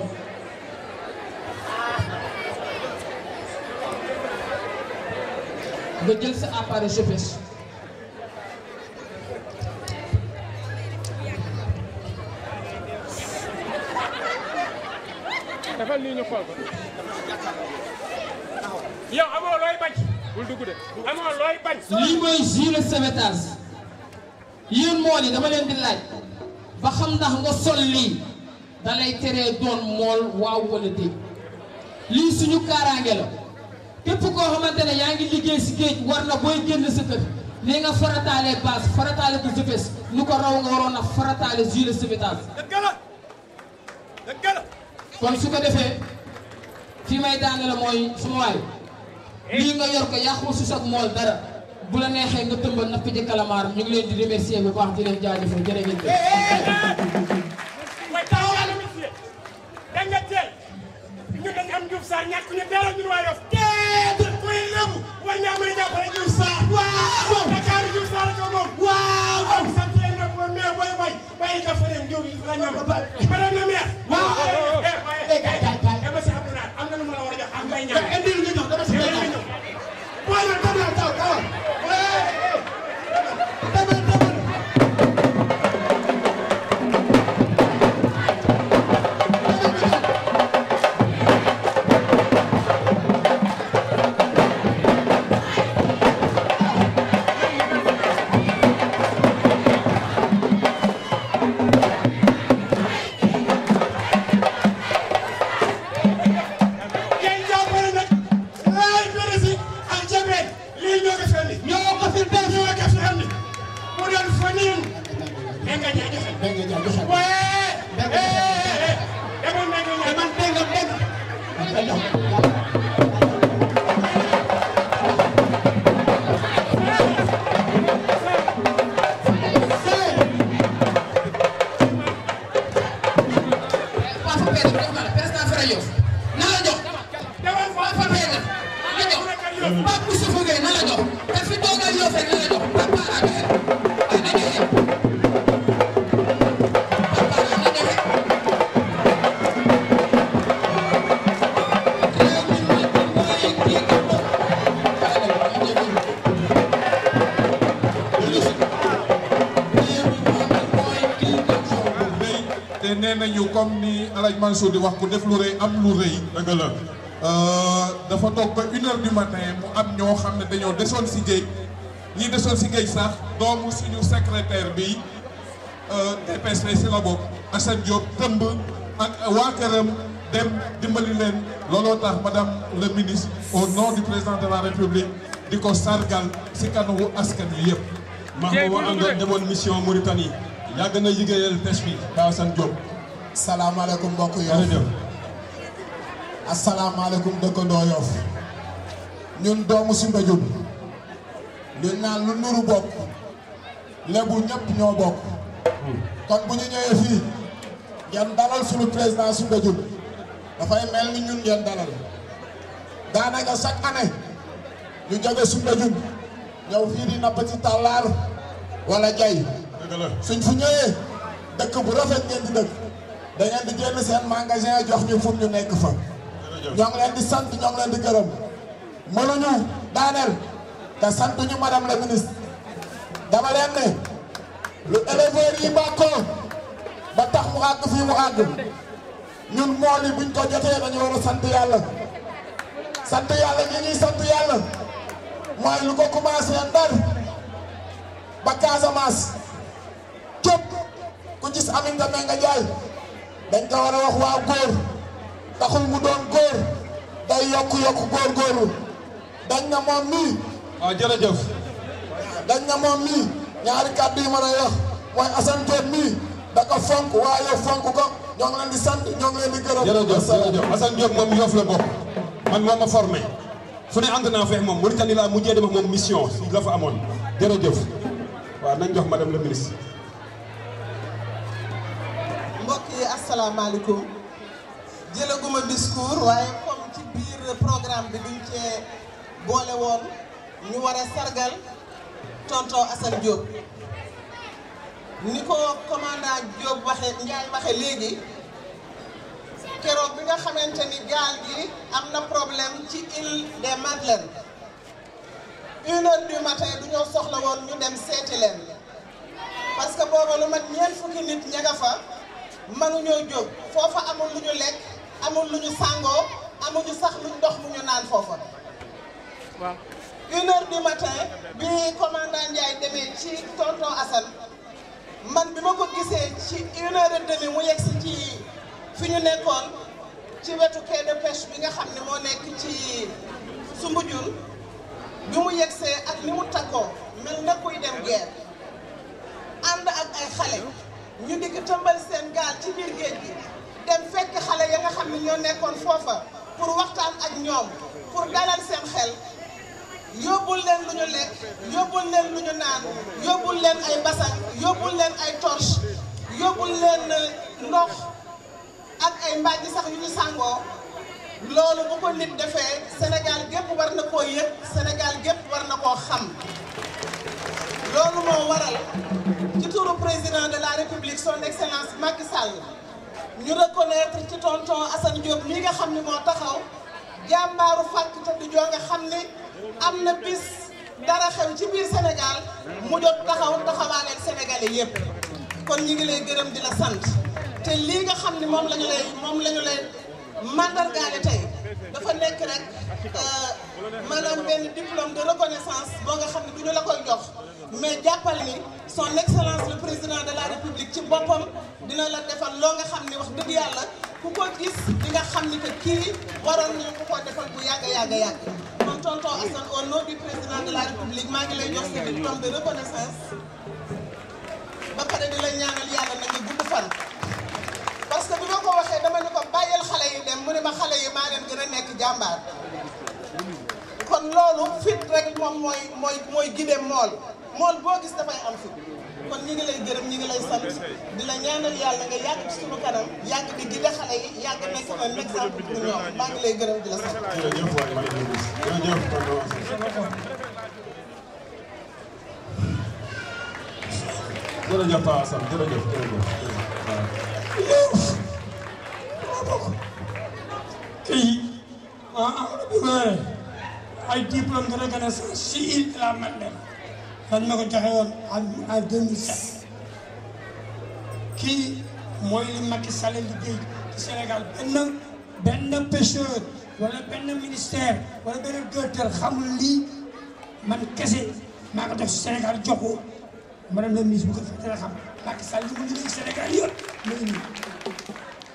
nga jël sa appareil GPS dafa lii ñu xool ko yow amoo looy bañ bul dugg de amoo looy bañ lii mooy gilet sauvetage yéen mool yi dama leen di laaj ba xam ndax nga sol lii da lay teree doon mool waaw wala déet lii suñu kaaraange la képp koo xamante ne yaa ngi liggéey si géej war na booy génn sa kër ni nga farataalee base farataale ko GPS nu ko raw nga waroon a farataale gilet sauvetage kon su ko defee fi may daane la mooy suma waay lii nga yor ko yàqul su sag mool dara bu la neexee nga tëmba napp ji kalamaar ñu ngi leen di remercier bu baax di leen jaajëfal jërë ngeen jëf Diouf Sarr ñàkk ñu dara ñun waa Yoff déedéet kuy lébu war ngaa mën a jàppale Diouf Sarr waaw Dakar Diouf Sarr ko moom waaw sant leen nag moom mais booy bay bàyyi ka fa dem Diouf la ñam madame la maire waaw dama si Abdoulaye am na lu ma la war a jox am ngay ñaan indi lu ñu jox dama si ñëw booy na taw comme ni Alaaji Mansour di wax ku def lu rëy am lu rëy dëgg la dafa toog ba 1h du matin mu am ñoo xam ne dañoo desoon si géej ñi desoon si géej sax doomu suñu secrétaire bi TPC si la bokk Assane Diop tëmb ak waa këram dem dimbali leen looloo tax madame le ministre au nom du président de la république di ko sargal si kanamu askan wi yëpp. maa ngi ko àndoon demoon mission Mauritanie yàgg na liggéeyal pêche bi ba Assane Diop. salaamaaleykum mbokk Yoff asalaamaaleykum dëkkandoo Yoff ñun doomu Soumbédioune luñ naan lu nuru bokk lébu ñëpp ñoo bokk kon bu ñu ñëwee fii ngeen dalal suñu président Soumbédioune dafay mel ni ñun ngeen dalal daanaka chaque année ñu jóge Soumbédioune ñëw fii di napp ci Tàllaar wala Jay suñ fu ñëwee dëkk bu rafet ngeen di dëkk da ngeen di génn seen magasin jox ñu fu ñu nekk fa ñoo ngi leen di sant ñoo ngi leen di gërëm mënuñu daaneel te sant ñu madame la ministre dama leen ne lu éleveur yi bàkkoo ba tax mu àgg fii mu àgg ñun mool yi buñ ko jotee dañu war a sant yàlla ñi ñuy sant yàlla mooy lu ko commencé Ndar ba Casamance képp ku gis Aminata Mbengue Ndiaye dañ ko war a wax waaw góor taxul mu doon góor day yokku góorgóorlu dañ na moom mii. waaw jërëjëf. dañ na moom mii ñaari kàddu yi ma lay wax mooy Assane Diop mii da ko fonk waaye fonk ko ñoo ngi leen di sant ñoo ngi leen di gërëm. jërëjëf Assane Diop moom Yoff la bokk man moo ma formé fu ne ànd naa feex moom Mauritanie laa mujjee dem ak moom mission si la fa amoon jërëjëf waaw nañ jox madame la ministre. mbokk yi asalaamaaleykum jëlaguma discours waaye comme ci biir programme bi duñ cee boole woon ñu war a sargal tonton Assane Diop ni ko commandant Diop Ndiaye waxe léegi keroog bi nga xamante ni gaal gi am na problème ci île des Madeleines 1h du matin du ñoo soxla woon ñu dem seeti leen parce que booba lu mat ñeent fukki nit ña nga fa mënuñoo jóg foofa amul lu ñu lekk amul lu ñu sàngoo amuñu sax luñ ndox mu ñu naan foofa. waaw 1h du matin bi commandant Ndiaye demee ci tonton Assane man bi ma ko gisee ci 1h30 mu yegsi ci fi ñu nekkoon ci wetu quai de pêche bi nga xam ne moo nekk ci Soumbédioune bi mu yegsee ak ni mu takkoo mel na kuy dem guerre ànd ak ay xale. ñu dikk tëmbal seen gaal ci biir géej gi dem fekk xale ya nga xam ne ñoo nekkoon foofa pour waxtaan ak ñoom pour dalal seen xel yóbbul leen lu ñu lekk yóbbul leen lu ñu naan yóbbul leen ay basan yóbbul leen ay torche yóbbul leen ndox ak ay mbaaj sax yu ñu sàngoo loolu bu ko nit defee Sénégal gépp war na koo yëg Sénégal gépp war na koo xam loolu moo waral ci turu président de la République son excellence Macky Sall ñu reconnaître ci tonton Assane Diop mi nga xam ne moo taxaw jàmbaaru fàkk tëdd joo nga xam ne am na bis dara xew ci biir Sénégal mu jot taxawaaleel Sénégalais yépp kon ñi ngi lay gërëm di la sant te lii nga xam ne moom la ñu lay mandargaale tey dafa nekk rek maanaam benn diplôme de reconnaissance boo nga xam ne du ñu la koy jox mais jàppal ni son excellence le président de la République ci boppam dina la defal loo nga xam ni wax dëgg yàlla ku ko gis di nga xam ni que kii waroon nañu ko defal bu yàgg. kon tonton Assane au nom du président de la République maa ngi lay jox sa diplôme de reconnaissance ba pare di la ñaanal yàlla na nga gudd fan. parce que bi ma ko waxee dama ni ko bàyyil xale yi dem mu ne ma xale yi maa leen gën a nekk jàmbaar kon loolu fit rek moom mooy gide mool boo gis dafay am fit kon ñi ngi lay gërëm ñi ngi lay sant di la ñaanal yàlla nga yàgg ci sunu kanam yàgg di gide xale yi yàgg nekk un exemple pour ñoom maa ngi lay gërëm di la sant. jërëjëf waay maa ngi lay gis jërëjëf jërëjëf Pa Assane jërëjëf kii ay diplôme de reconnaissance si il la Mandela dañ ma ko joxe woon en 2007 kii mooy li Macky Sall liggéey ci Sénégal benn pêcheur wala benn ministère wala benn directeur xamul lii man kese maa ko jox si Sénégal jox ko madame la ministre bu ko fekkee xam Macky Sall li mu liggéey Sénégal yëpp mu ngi nii.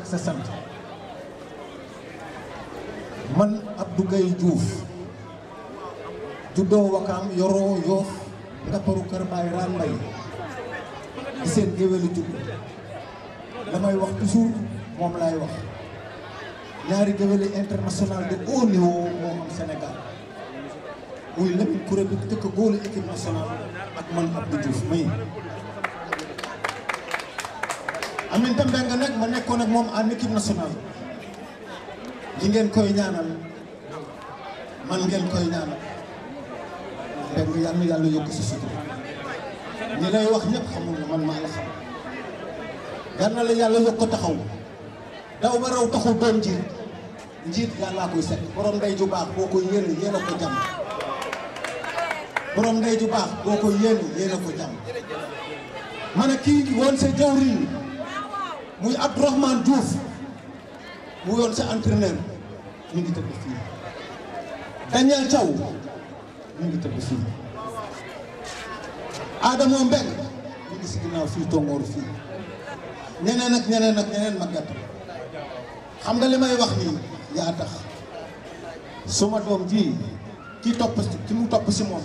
sa sant man Abdou Gaye Diouf juddoo Wakaam yoroo Yoof nga paru kër Baay Raan Mbay di seen géwélu judd damay wax toujours moom laay wax ñaari géwélu international de haut niveau moo am Sénégal muy Lamine Kouré bi dëkk góolu équipe nationale ak man Abdou Diouf may Aminata Mbengue nag ma nekkoon ak moom en équipe nationale li ngeen koy ñaanal man ngeen koy ñaanal Mbengue yàlla na yàlla yokk si sutura ñi lay wax ñëpp xamul na man maa la xam yàlla na la yàlla yokk taxaw daw ba raw taxul doon njiit yàllaa koy set borom ndey ju baax boo ko yéene yéene ko jàmm borom ndey ju baax boo ko yéene ko jàmm man a kii woon sa jawriñ muy Abdourahmane Diouf mu yoon sa entraîneur mi ngi tëdd fii Daniel Thiaw mi ngi tëdd fii Adamo Mbeng mi ngi si ginnaaw fii tongooru fii ñeneen ak ñeneen màggat xam nga li may wax nii yaa tax suma doom ji ki mu topp si moom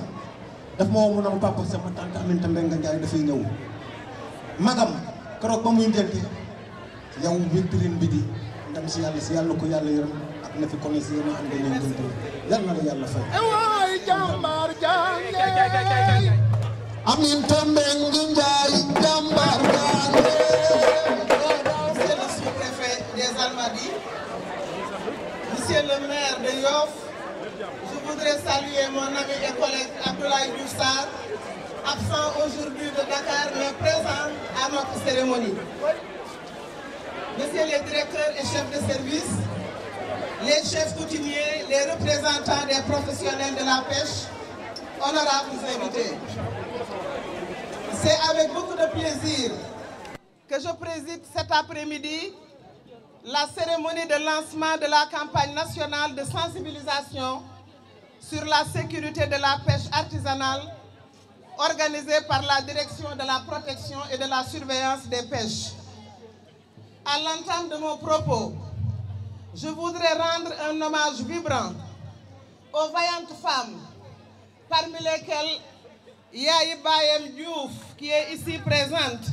daf ma woo mu ne ma papa sama tante Aminata Mbengue Ndiaye dafay ñëw magam keroog ba muy ngénte yow victorine bi di ndam si yàlla ko yàlla yërëm ak na fi ko si yéen a ànd ñoom ngénte yàlla na la yàlla fay waay jàmbaar jànge Aminata Mbengue Ndiaye jàmbaar jànge. Monsieur le sous-préfet des Almadies, monsieur le maire de Yoff, je voudrais saluer mon ami et collègue Abdoulaye Diouf Sarr, absent aujourd'hui de Dakar mais présent à notre cérémonie. Messieurs les directeurs et chefs de service, les chefs coutumiers, les représentants des professionnels de la pêche, honorables invités. C'est avec beaucoup de plaisir que je préside cet après-midi la cérémonie de lancement de la campagne nationale de sensibilisation sur la sécurité de la pêche artisanale organisée par la Direction de la protection et de la surveillance des pêches. À l'entame de mon propos, je voudrais rendre un hommage vibrant aux vaillantes femmes, parmi lesquelles Yaye Bayem Diouf, qui est ici présente.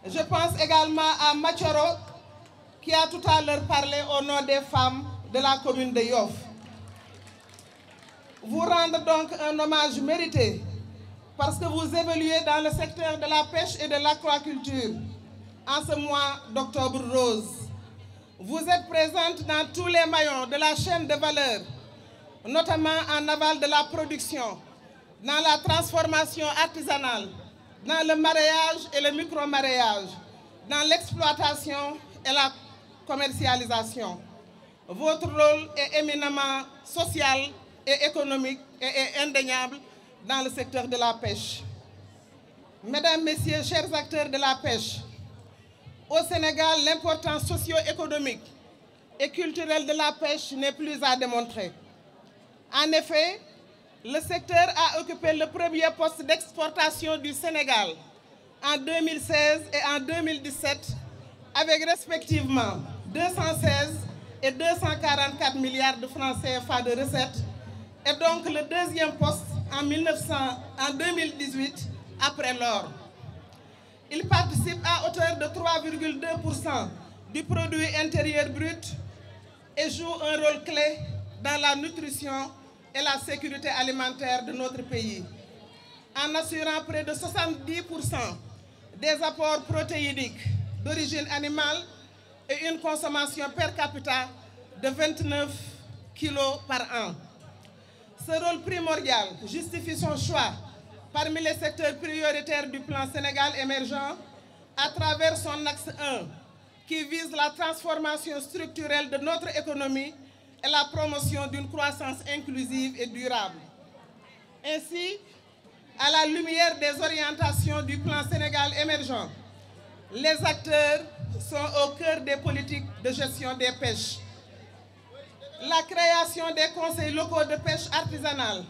Je pense également à Machoro, qui a tout à l'heure parlé au nom des femmes de la commune de Yoff. Vous rendre donc un hommage mérité parce que vous évoluez dans le secteur de la pêche et de l'aquaculture en ce mois d'octobre rose. Vous êtes présente dans tous les maillons de la chaîne de valeur, notamment en aval de la production, dans la transformation artisanale, dans le maraîchage et le micro-maraîchage, dans l'exploitation et la commercialisation. Votre rôle est éminemment social et économique et est indéniable dans le secteur de la pêche. Mesdames, Messieurs, chers acteurs de la pêche, au Sénégal, l'importance socio-économique et culturelle de la pêche n'est plus à démontrer. En effet, le secteur a occupé le premier poste d'exportation du Sénégal en 2016 et en 2017 avec respectivement 216 et 244 milliards de francs CFA de recettes et donc le deuxième poste en 2018 après l'or. Il participe à hauteur de 3,2% du produit intérieur brut et joue un rôle clé dans la nutrition et la sécurité alimentaire de notre pays, en assurant près de 70% des apports protéiniques d'origine animale et une consommation per capita de 29 kg par an. Ce rôle primordial justifie son choix parmi les secteurs prioritaires du plan Sénégal émergent à travers son axe 1 qui vise la transformation structurelle de notre économie et la promotion d'une croissance inclusive et durable. Ainsi, à la lumière des orientations du plan Sénégal émergent, les acteurs sont au cœur des politiques de gestion des pêches. La création des conseils locaux de pêche artisanale,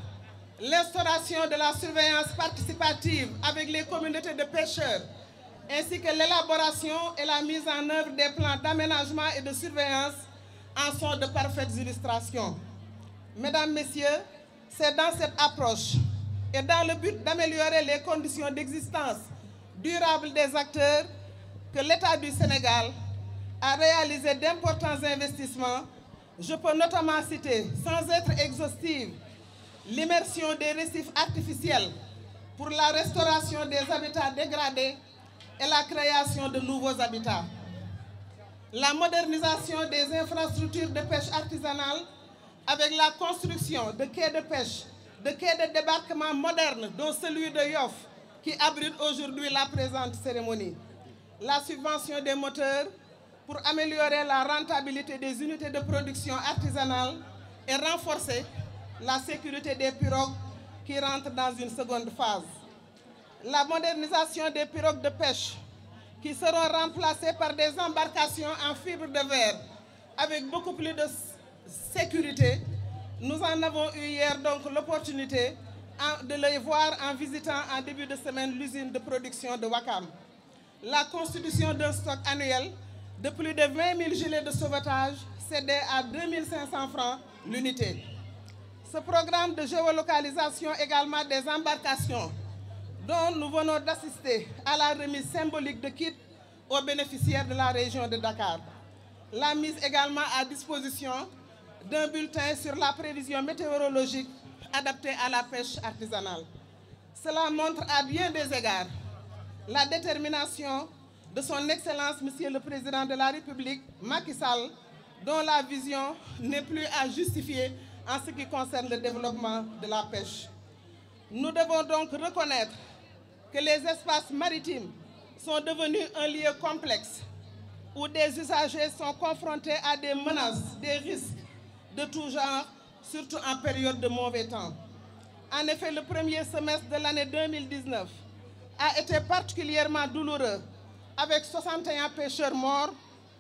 l'instauration de la surveillance participative avec les communautés de pêcheurs, ainsi que l'élaboration et la mise en œuvre des plans d'aménagement et de surveillance en sont de parfaites illustrations. Mesdames, Messieurs, c'est dans cette approche et dans le but d'améliorer les conditions d'existence durable des acteurs que l'État du Sénégal a réalisé d'importants investissements. Je peux notamment citer, sans être exhaustive, l'immersion des récifs artificiels pour la restauration des habitats dégradés et la création de nouveaux habitats. La modernisation des infrastructures de pêche artisanale avec la construction de quais de pêche, de quais de débarquement modernes, dont celui de Yoff, qui abrite aujourd'hui la présente cérémonie. La subvention des moteurs pour améliorer la rentabilité des unités de production artisanale et renforcer la sécurité des pirogues qui rentrent dans une seconde phase. La modernisation des pirogues de pêche qui seront remplacées par des embarcations en fibre de verre avec beaucoup plus de sécurité. Nous en avons eu hier donc l'opportunité de les voir en visitant en début de semaine l'usine de production de Wakam. La constitution d'un stock annuel de plus de 20 000 gilets de sauvetage cédés à 2 500 francs l'unité. Ce programme de géolocalisation également des embarcations dont nous venons d'assister à la remise symbolique de kits aux bénéficiaires de la région de Dakar. La mise également à disposition d'un bulletin sur la prévision météorologique adaptée à la pêche artisanale. Cela montre à bien des égards la détermination de son Excellence, Monsieur le Président de la République, Macky Sall, dont la vision n'est plus à justifier en ce qui concerne le développement de la pêche. Nous devons donc reconnaître que les espaces maritimes sont devenus un lieu complexe où des usagers sont confrontés à des menaces, des risques de tout genre, surtout en période de mauvais temps. En effet, le premier semestre de l'année 2019 a été particulièrement douloureux, avec 61 pêcheurs morts,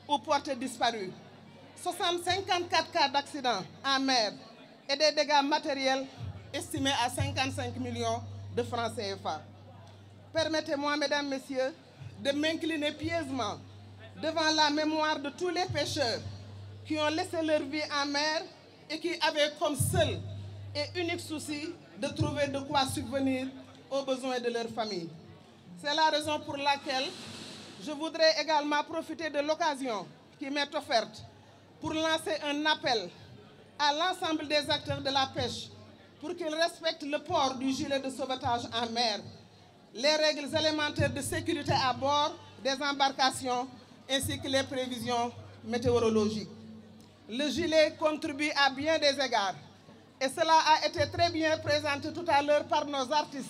ou portés disparus, 54 cas d'accidents en mer et des dégâts matériels estimés à 55 millions de francs CFA. Permettez-moi, mesdames, messieurs, de m'incliner pieusement devant la mémoire de tous les pêcheurs qui ont laissé leur vie en mer et qui avaient comme seul et unique souci de trouver de quoi subvenir aux besoins de leur famille. C'est la raison pour laquelle je voudrais également profiter de l'occasion qui m'est offerte pour lancer un appel à l'ensemble des acteurs de la pêche pour qu'ils respectent le port du gilet de sauvetage en mer, les règles élémentaires de sécurité à bord des embarcations ainsi que les prévisions météorologiques. Le gilet contribue à bien des égards et cela a été très bien présenté tout à l'heure par nos artistes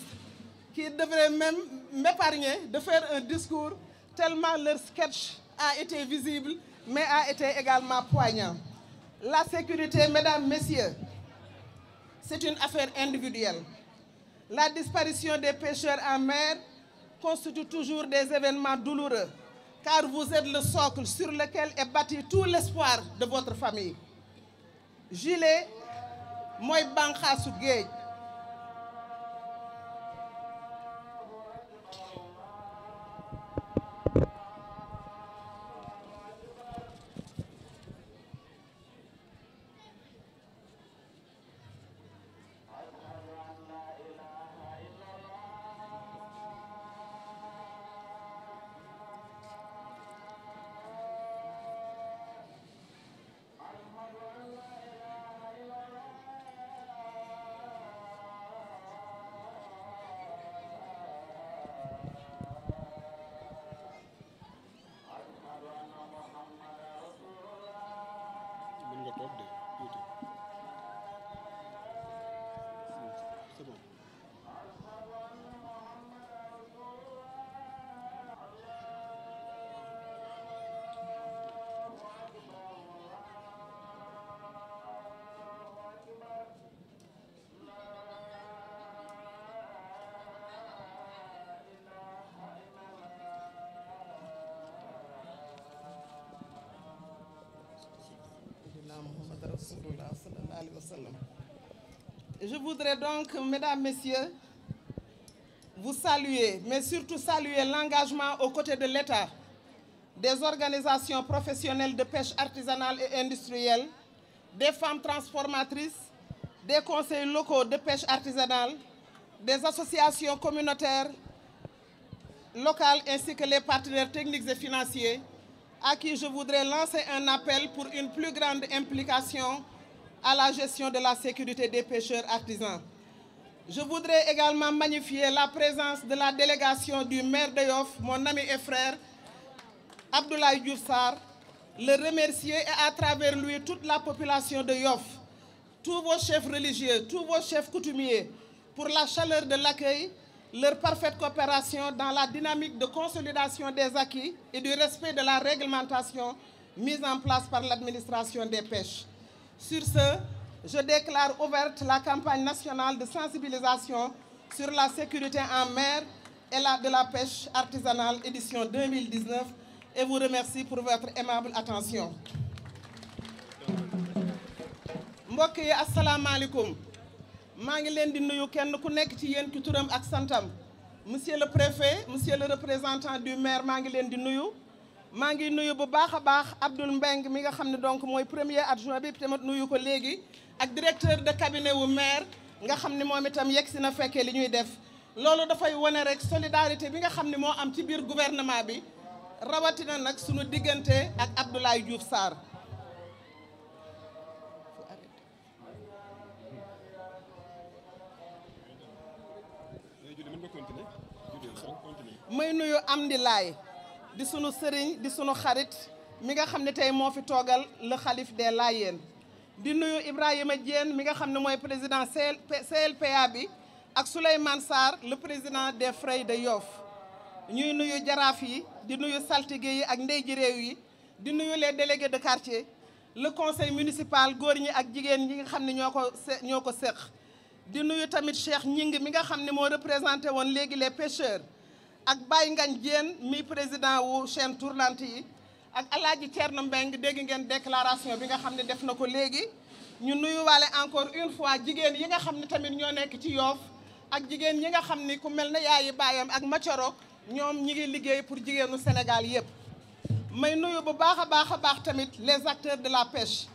qui devraient même m'épargner de faire un discours tellement leur sketch a été visible mais a été également poignant. La sécurité, mesdames, messieurs, c'est une affaire individuelle. La disparition des pêcheurs en mer constitue toujours des événements douloureux, car vous êtes le socle sur lequel est bâti tout l'espoir de votre famille. Gilet mooy bànqaasu géej. Je voudrais donc, mesdames, messieurs, vous saluer, mais surtout saluer l'engagement aux côtés de l'État, des organisations professionnelles de pêche artisanale et industrielle, des femmes transformatrices, des conseils locaux de pêche artisanale, des associations communautaires locales ainsi que les partenaires techniques et financiers, à qui je voudrais lancer un appel pour une plus grande implication à la gestion de la sécurité des pêcheurs artisans. Je voudrais également magnifier la présence de la délégation du maire de Yoff, mon ami et frère, Abdoulaye Diouf Sarr, le remercier et à travers lui toute la population de Yoff, tous vos chefs religieux, tous vos chefs coutumiers, pour la chaleur de l'accueil, leur parfaite coopération dans la dynamique de consolidation des acquis et du respect de la réglementation mise en place par l'administration des pêches. Sur ce, je déclare ouverte la campagne nationale de sensibilisation sur la sécurité en mer et de la pêche artisanale édition 2019 et vous remercie pour votre aimable attention. Mbokk yi asalaamaaleykum. maa ngi leen di nuyu kenn ku nekk ci yéen ki turam ak santam monsieur le préfet monsieur le représentant du maire maa ngi leen di nuyu maa ngi nuyu bu baax a baax Abdoul Mbeng mi nga xam ne donc mooy premier adjoint bi tamit nuyu ko léegi ak directeur de cabinet wu maire nga xam ne moom itam yegg si na fekkee li ñuy def loolu dafay wane rek solidarité bi nga xam ne moo am ci biir gouvernement bi rawatina nag sunu diggante ak Abdoulaye Diouf Sarr. may nuyu Amdi Laay di sunu sëriñ di sunu xarit mi nga xam ne tey moo fi toogal le xalif des Layènes di nuyu Ibrahima Diène mi nga xam ne mooy président CLPA bi ak Souleymane Sarr le président des Frères de Yoff ñuy nuyu jaraaf yi di nuyu saltige yi ak ndey ji réew yi di nuyu les délégués de quartier le conseil municipal góor ñi ak jigéen ñi nga xam ne ñoo ko séq di nuyu tamit Cheikh Ñing mi nga xam ne moo représenté woon léegi les pêcheurs ak Baye Ngagne Diène mi président wu chaîne tournante yi ak Alaaji Thierno Mbengue dégg ngeen déclaration bi nga xam ne def na ko léegi ñu nuyuwaale encore une fois jigéen yi nga xam ne tamit ñoo nekk ci Yoff ak jigéen ñi nga xam ni ku mel ne yaayi baayam ak Macoro ñoom ñi ngi liggéey pour jigéenu Sénégal yépp may nuyu bu baax a baax tamit les acteurs de la pêche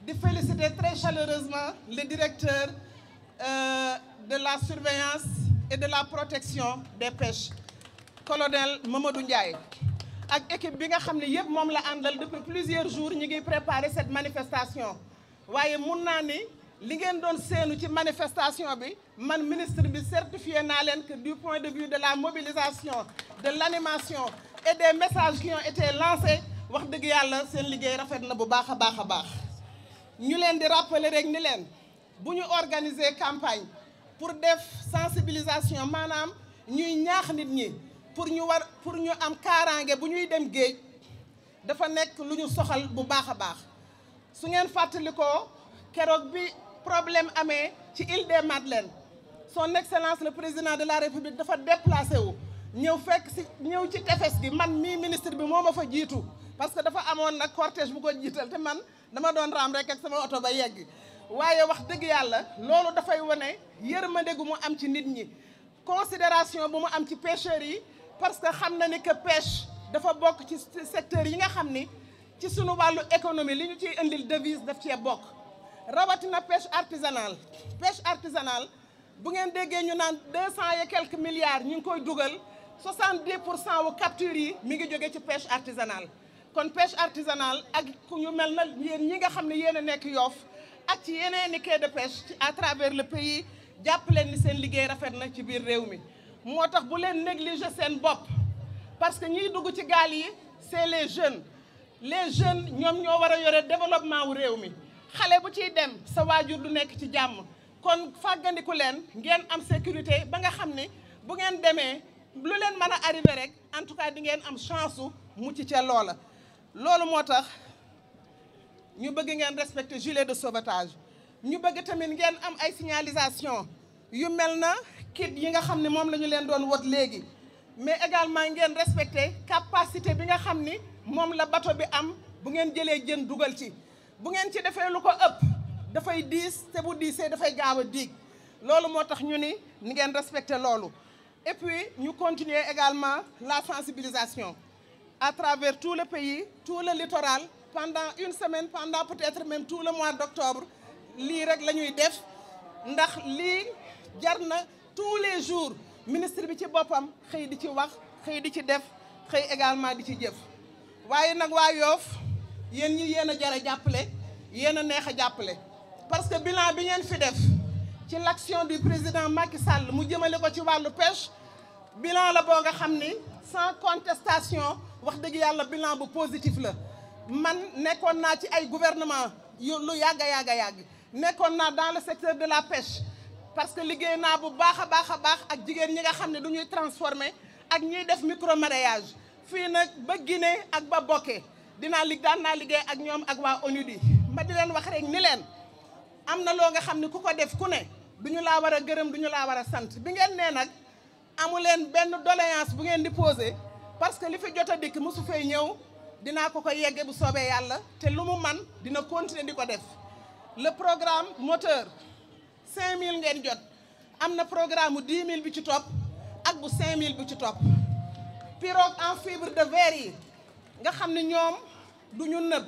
di féliciter très chaleureusement le directeur de la surveillance et de la protection des pêches colonel Mamadou Ndiaye ak équipe bi nga xam ne yëpp moom la àndal depuis plusieurs jours ñi ngi préparer cette manifestation waaye mun naa ni li ngeen doon seenu ci manifestation bi man ministre bi certifié naa leen que du point de vue de la mobilisation de l'animation et des messages qui ont été lancés wax dëgg yàlla seen liggéey rafet na bu baax a baax ñu leen di rappeler rek ni leen bu ñu organiser campagne pour def sensibilisation maanaam ñuy ñaax nit ñi pour ñu am kaaraange bu ñuy dem géej dafa nekk lu ñu soxal bu baax a baax su ngeen fàttalikoo keroog bi problème amee ci île des Madeleines son excellence le président de la république dafa déplacé wu ñëw ci tefes gi man mii ministre bi moo ma fa jiitu parce que dafa amoon nag cortège bu ko jiital te man dama doon raam rek ak sama oto ba yegg waaye wax dëgg yàlla loolu dafay wane yërmande gu mu am ci nit ñi considération bu mu am ci pêcheurs yi parce que xam na ni que pêche dafa bokk ci secteur yi nga xam ni ci sunu wàllu économie li ñu ciy indil devise daf cee bokk rawatina pêche artisanale bu ngeen déggee ñu naan 200 et quelques milliards ñu ngi koy dugal 70% wu capture yi mi ngi jóge ci pêche artisanale kon pêche artisanale ak ku ñu mel na yéen ñi nga xam ne yéen a nekk Yoff ak ci yeneen i quai de pêche à travers le pays jàpp leen ni seen liggéey rafet na ci biir réew mi moo tax bu leen négliger seen bopp parce que ñiy dugg ci gaal yi c'est les jeunes ñoom ñoo war a yore développement wu réew mi xale bu ciy dem sa waajur du nekk ci jàmm kon fàggandiku leen ngeen am sécurité ba nga xam ne bu ngeen demee lu leen mën a arrivé rek en tout cas di ngeen am chance su mucc ca loola loolu moo tax ñu bëgg ngeen respecter gilet de sauvetage ñu bëgg tamit ngeen am ay signalisation yu mel na kit yi nga xam ne moom la ñu leen doon wot léegi mais également ngeen respecter capacité bi nga xam ni moom la bateau bi am bu ngeen jëlee jën dugal ci bu ngeen ci defee lu ko ëpp dafay diis te bu diisee dafay gaaw a diig loolu moo tax ñu ni ngeen respecter loolu et puis ñu continuer également la sensibilisation à travers tout le pays tout le littoral pendant une semaine pendant peut-être même tout le mois d'octobre lii rek la ñuy def ndax lii jar na tous les jours ministre bi ci boppam xëy di ci wax xëy di ci def xëy également di ci jëf waaye nag waa Yoff yéen ñi yéen a jar a jàppale yéen a neex a jàppale parce que bilan bi ngeen fi def ci l'action du président Macky Sall mu jëmale ko ci wàllu pêche bilan la boo nga xam ni sans contestation wax dëgg yàlla bilan bu positif la man nekkoon naa ci ay gouvernement yu lu yàgg nekkoon naa dans le secteur de la pêche parce que liggéey naa bu baax a baax ak jigéen ñi nga xam ne du ñuy transformer ak ñiy def micromareyage fii nag ba Guinée ak ba Boké daan naa liggéey ak ñoom ak waa ONUDI ma di leen wax rek ni leen am na loo nga xam ne ku ko def ku ne du ñu laa war a gërëm du ñu laa war a sant bi ngeen nee nag amu leen benn doléance bu ngeen di poser parce que li fi jot a dikk mosu fay ñëw dinaa ko yegge bu soobee yàlla te lu mu man dina continuer di ko def le programme moteur 5000 ngeen jot am na programme mu 10 000 bi ci topp ak bu 5000 bi ci topp pirogue en fibre de verre yi nga xam ne ñoom du ñu nëb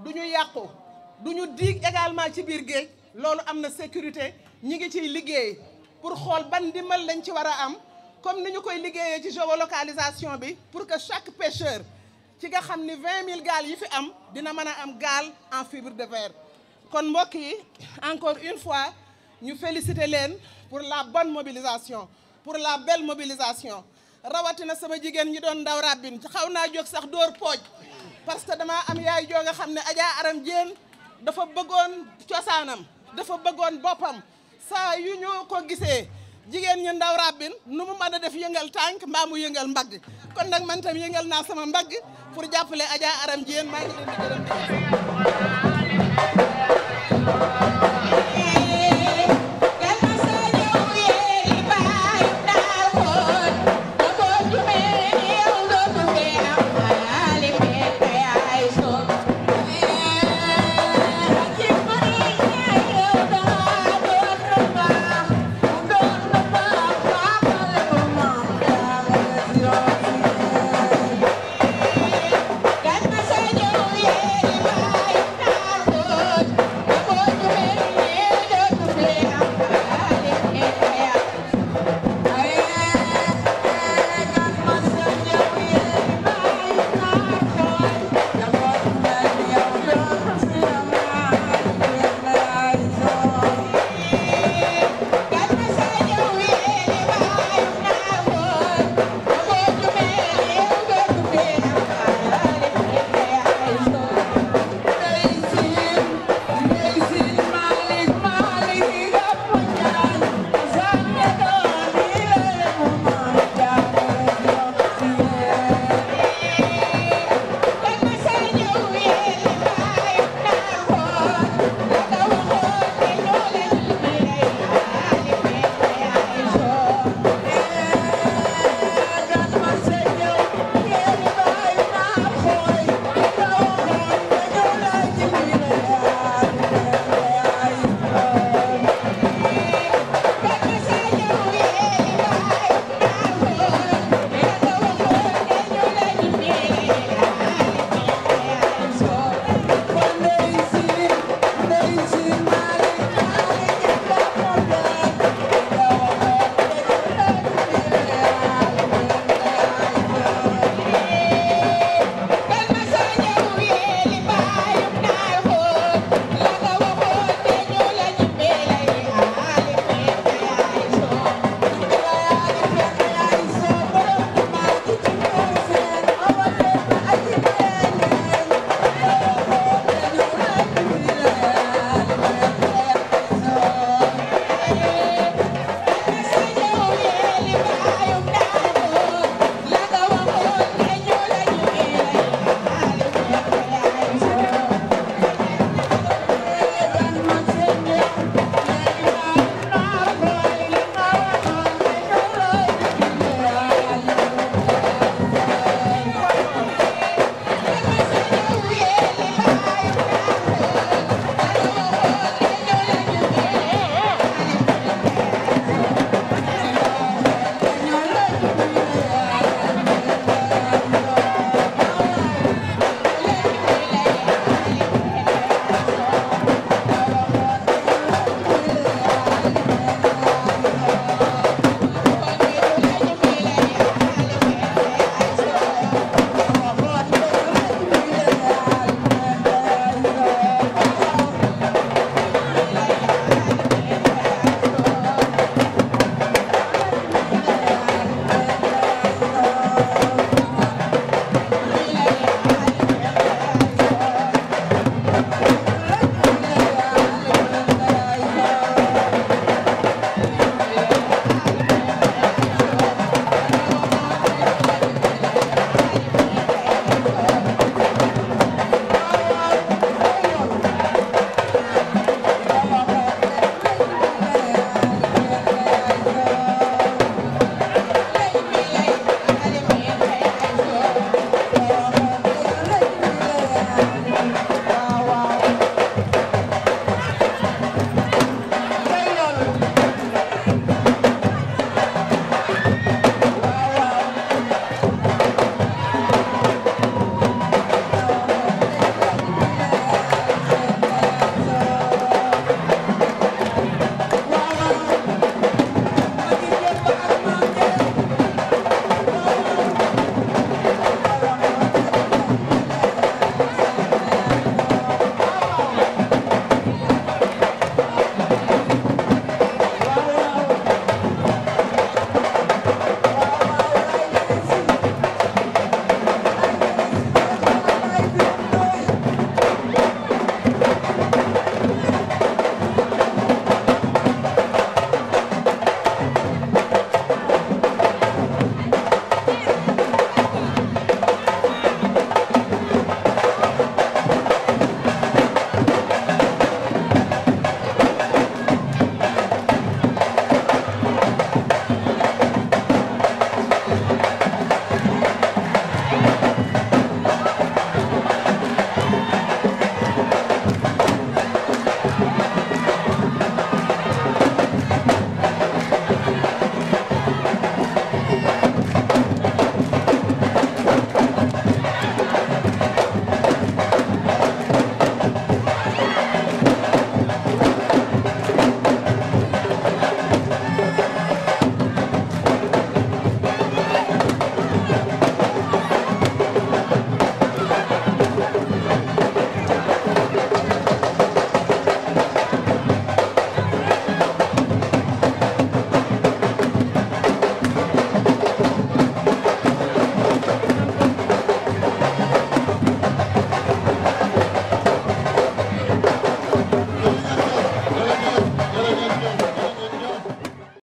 du ñu yàqu du ñu diig également ci biir géej loolu am na sécurité ñi ngi ciy liggéey pour xool ban ndimbal lañ ci war a am comme ni ñu koy liggéeyee ci géolocalisation bi pour que chaque pêcheur ci nga xam ni 20 000 gaal yi fi am dina mën a am gaal en fibre de verre kon mbokk yi encore une fois ñu féliciter leen pour la bonne mobilisation pour la belle mobilisation rawatina sama jigéen ñi doon ndaw rabbin xaw naa jóg sax dóor pooj parce que damaa am yaay joo nga xam ne Adja Aram Diène dafa bëggoon cosaanam dafa bëggoon boppam saa yu ñu ko gisee jigéen ñi ndaw rabbin nu mu mën a def yëngal tànk mbaa mu yëngal mbagg kon nag man tam yëngal naa sama mbagg pour jàppale Adja Aram Diène maa ngi leen di gërëm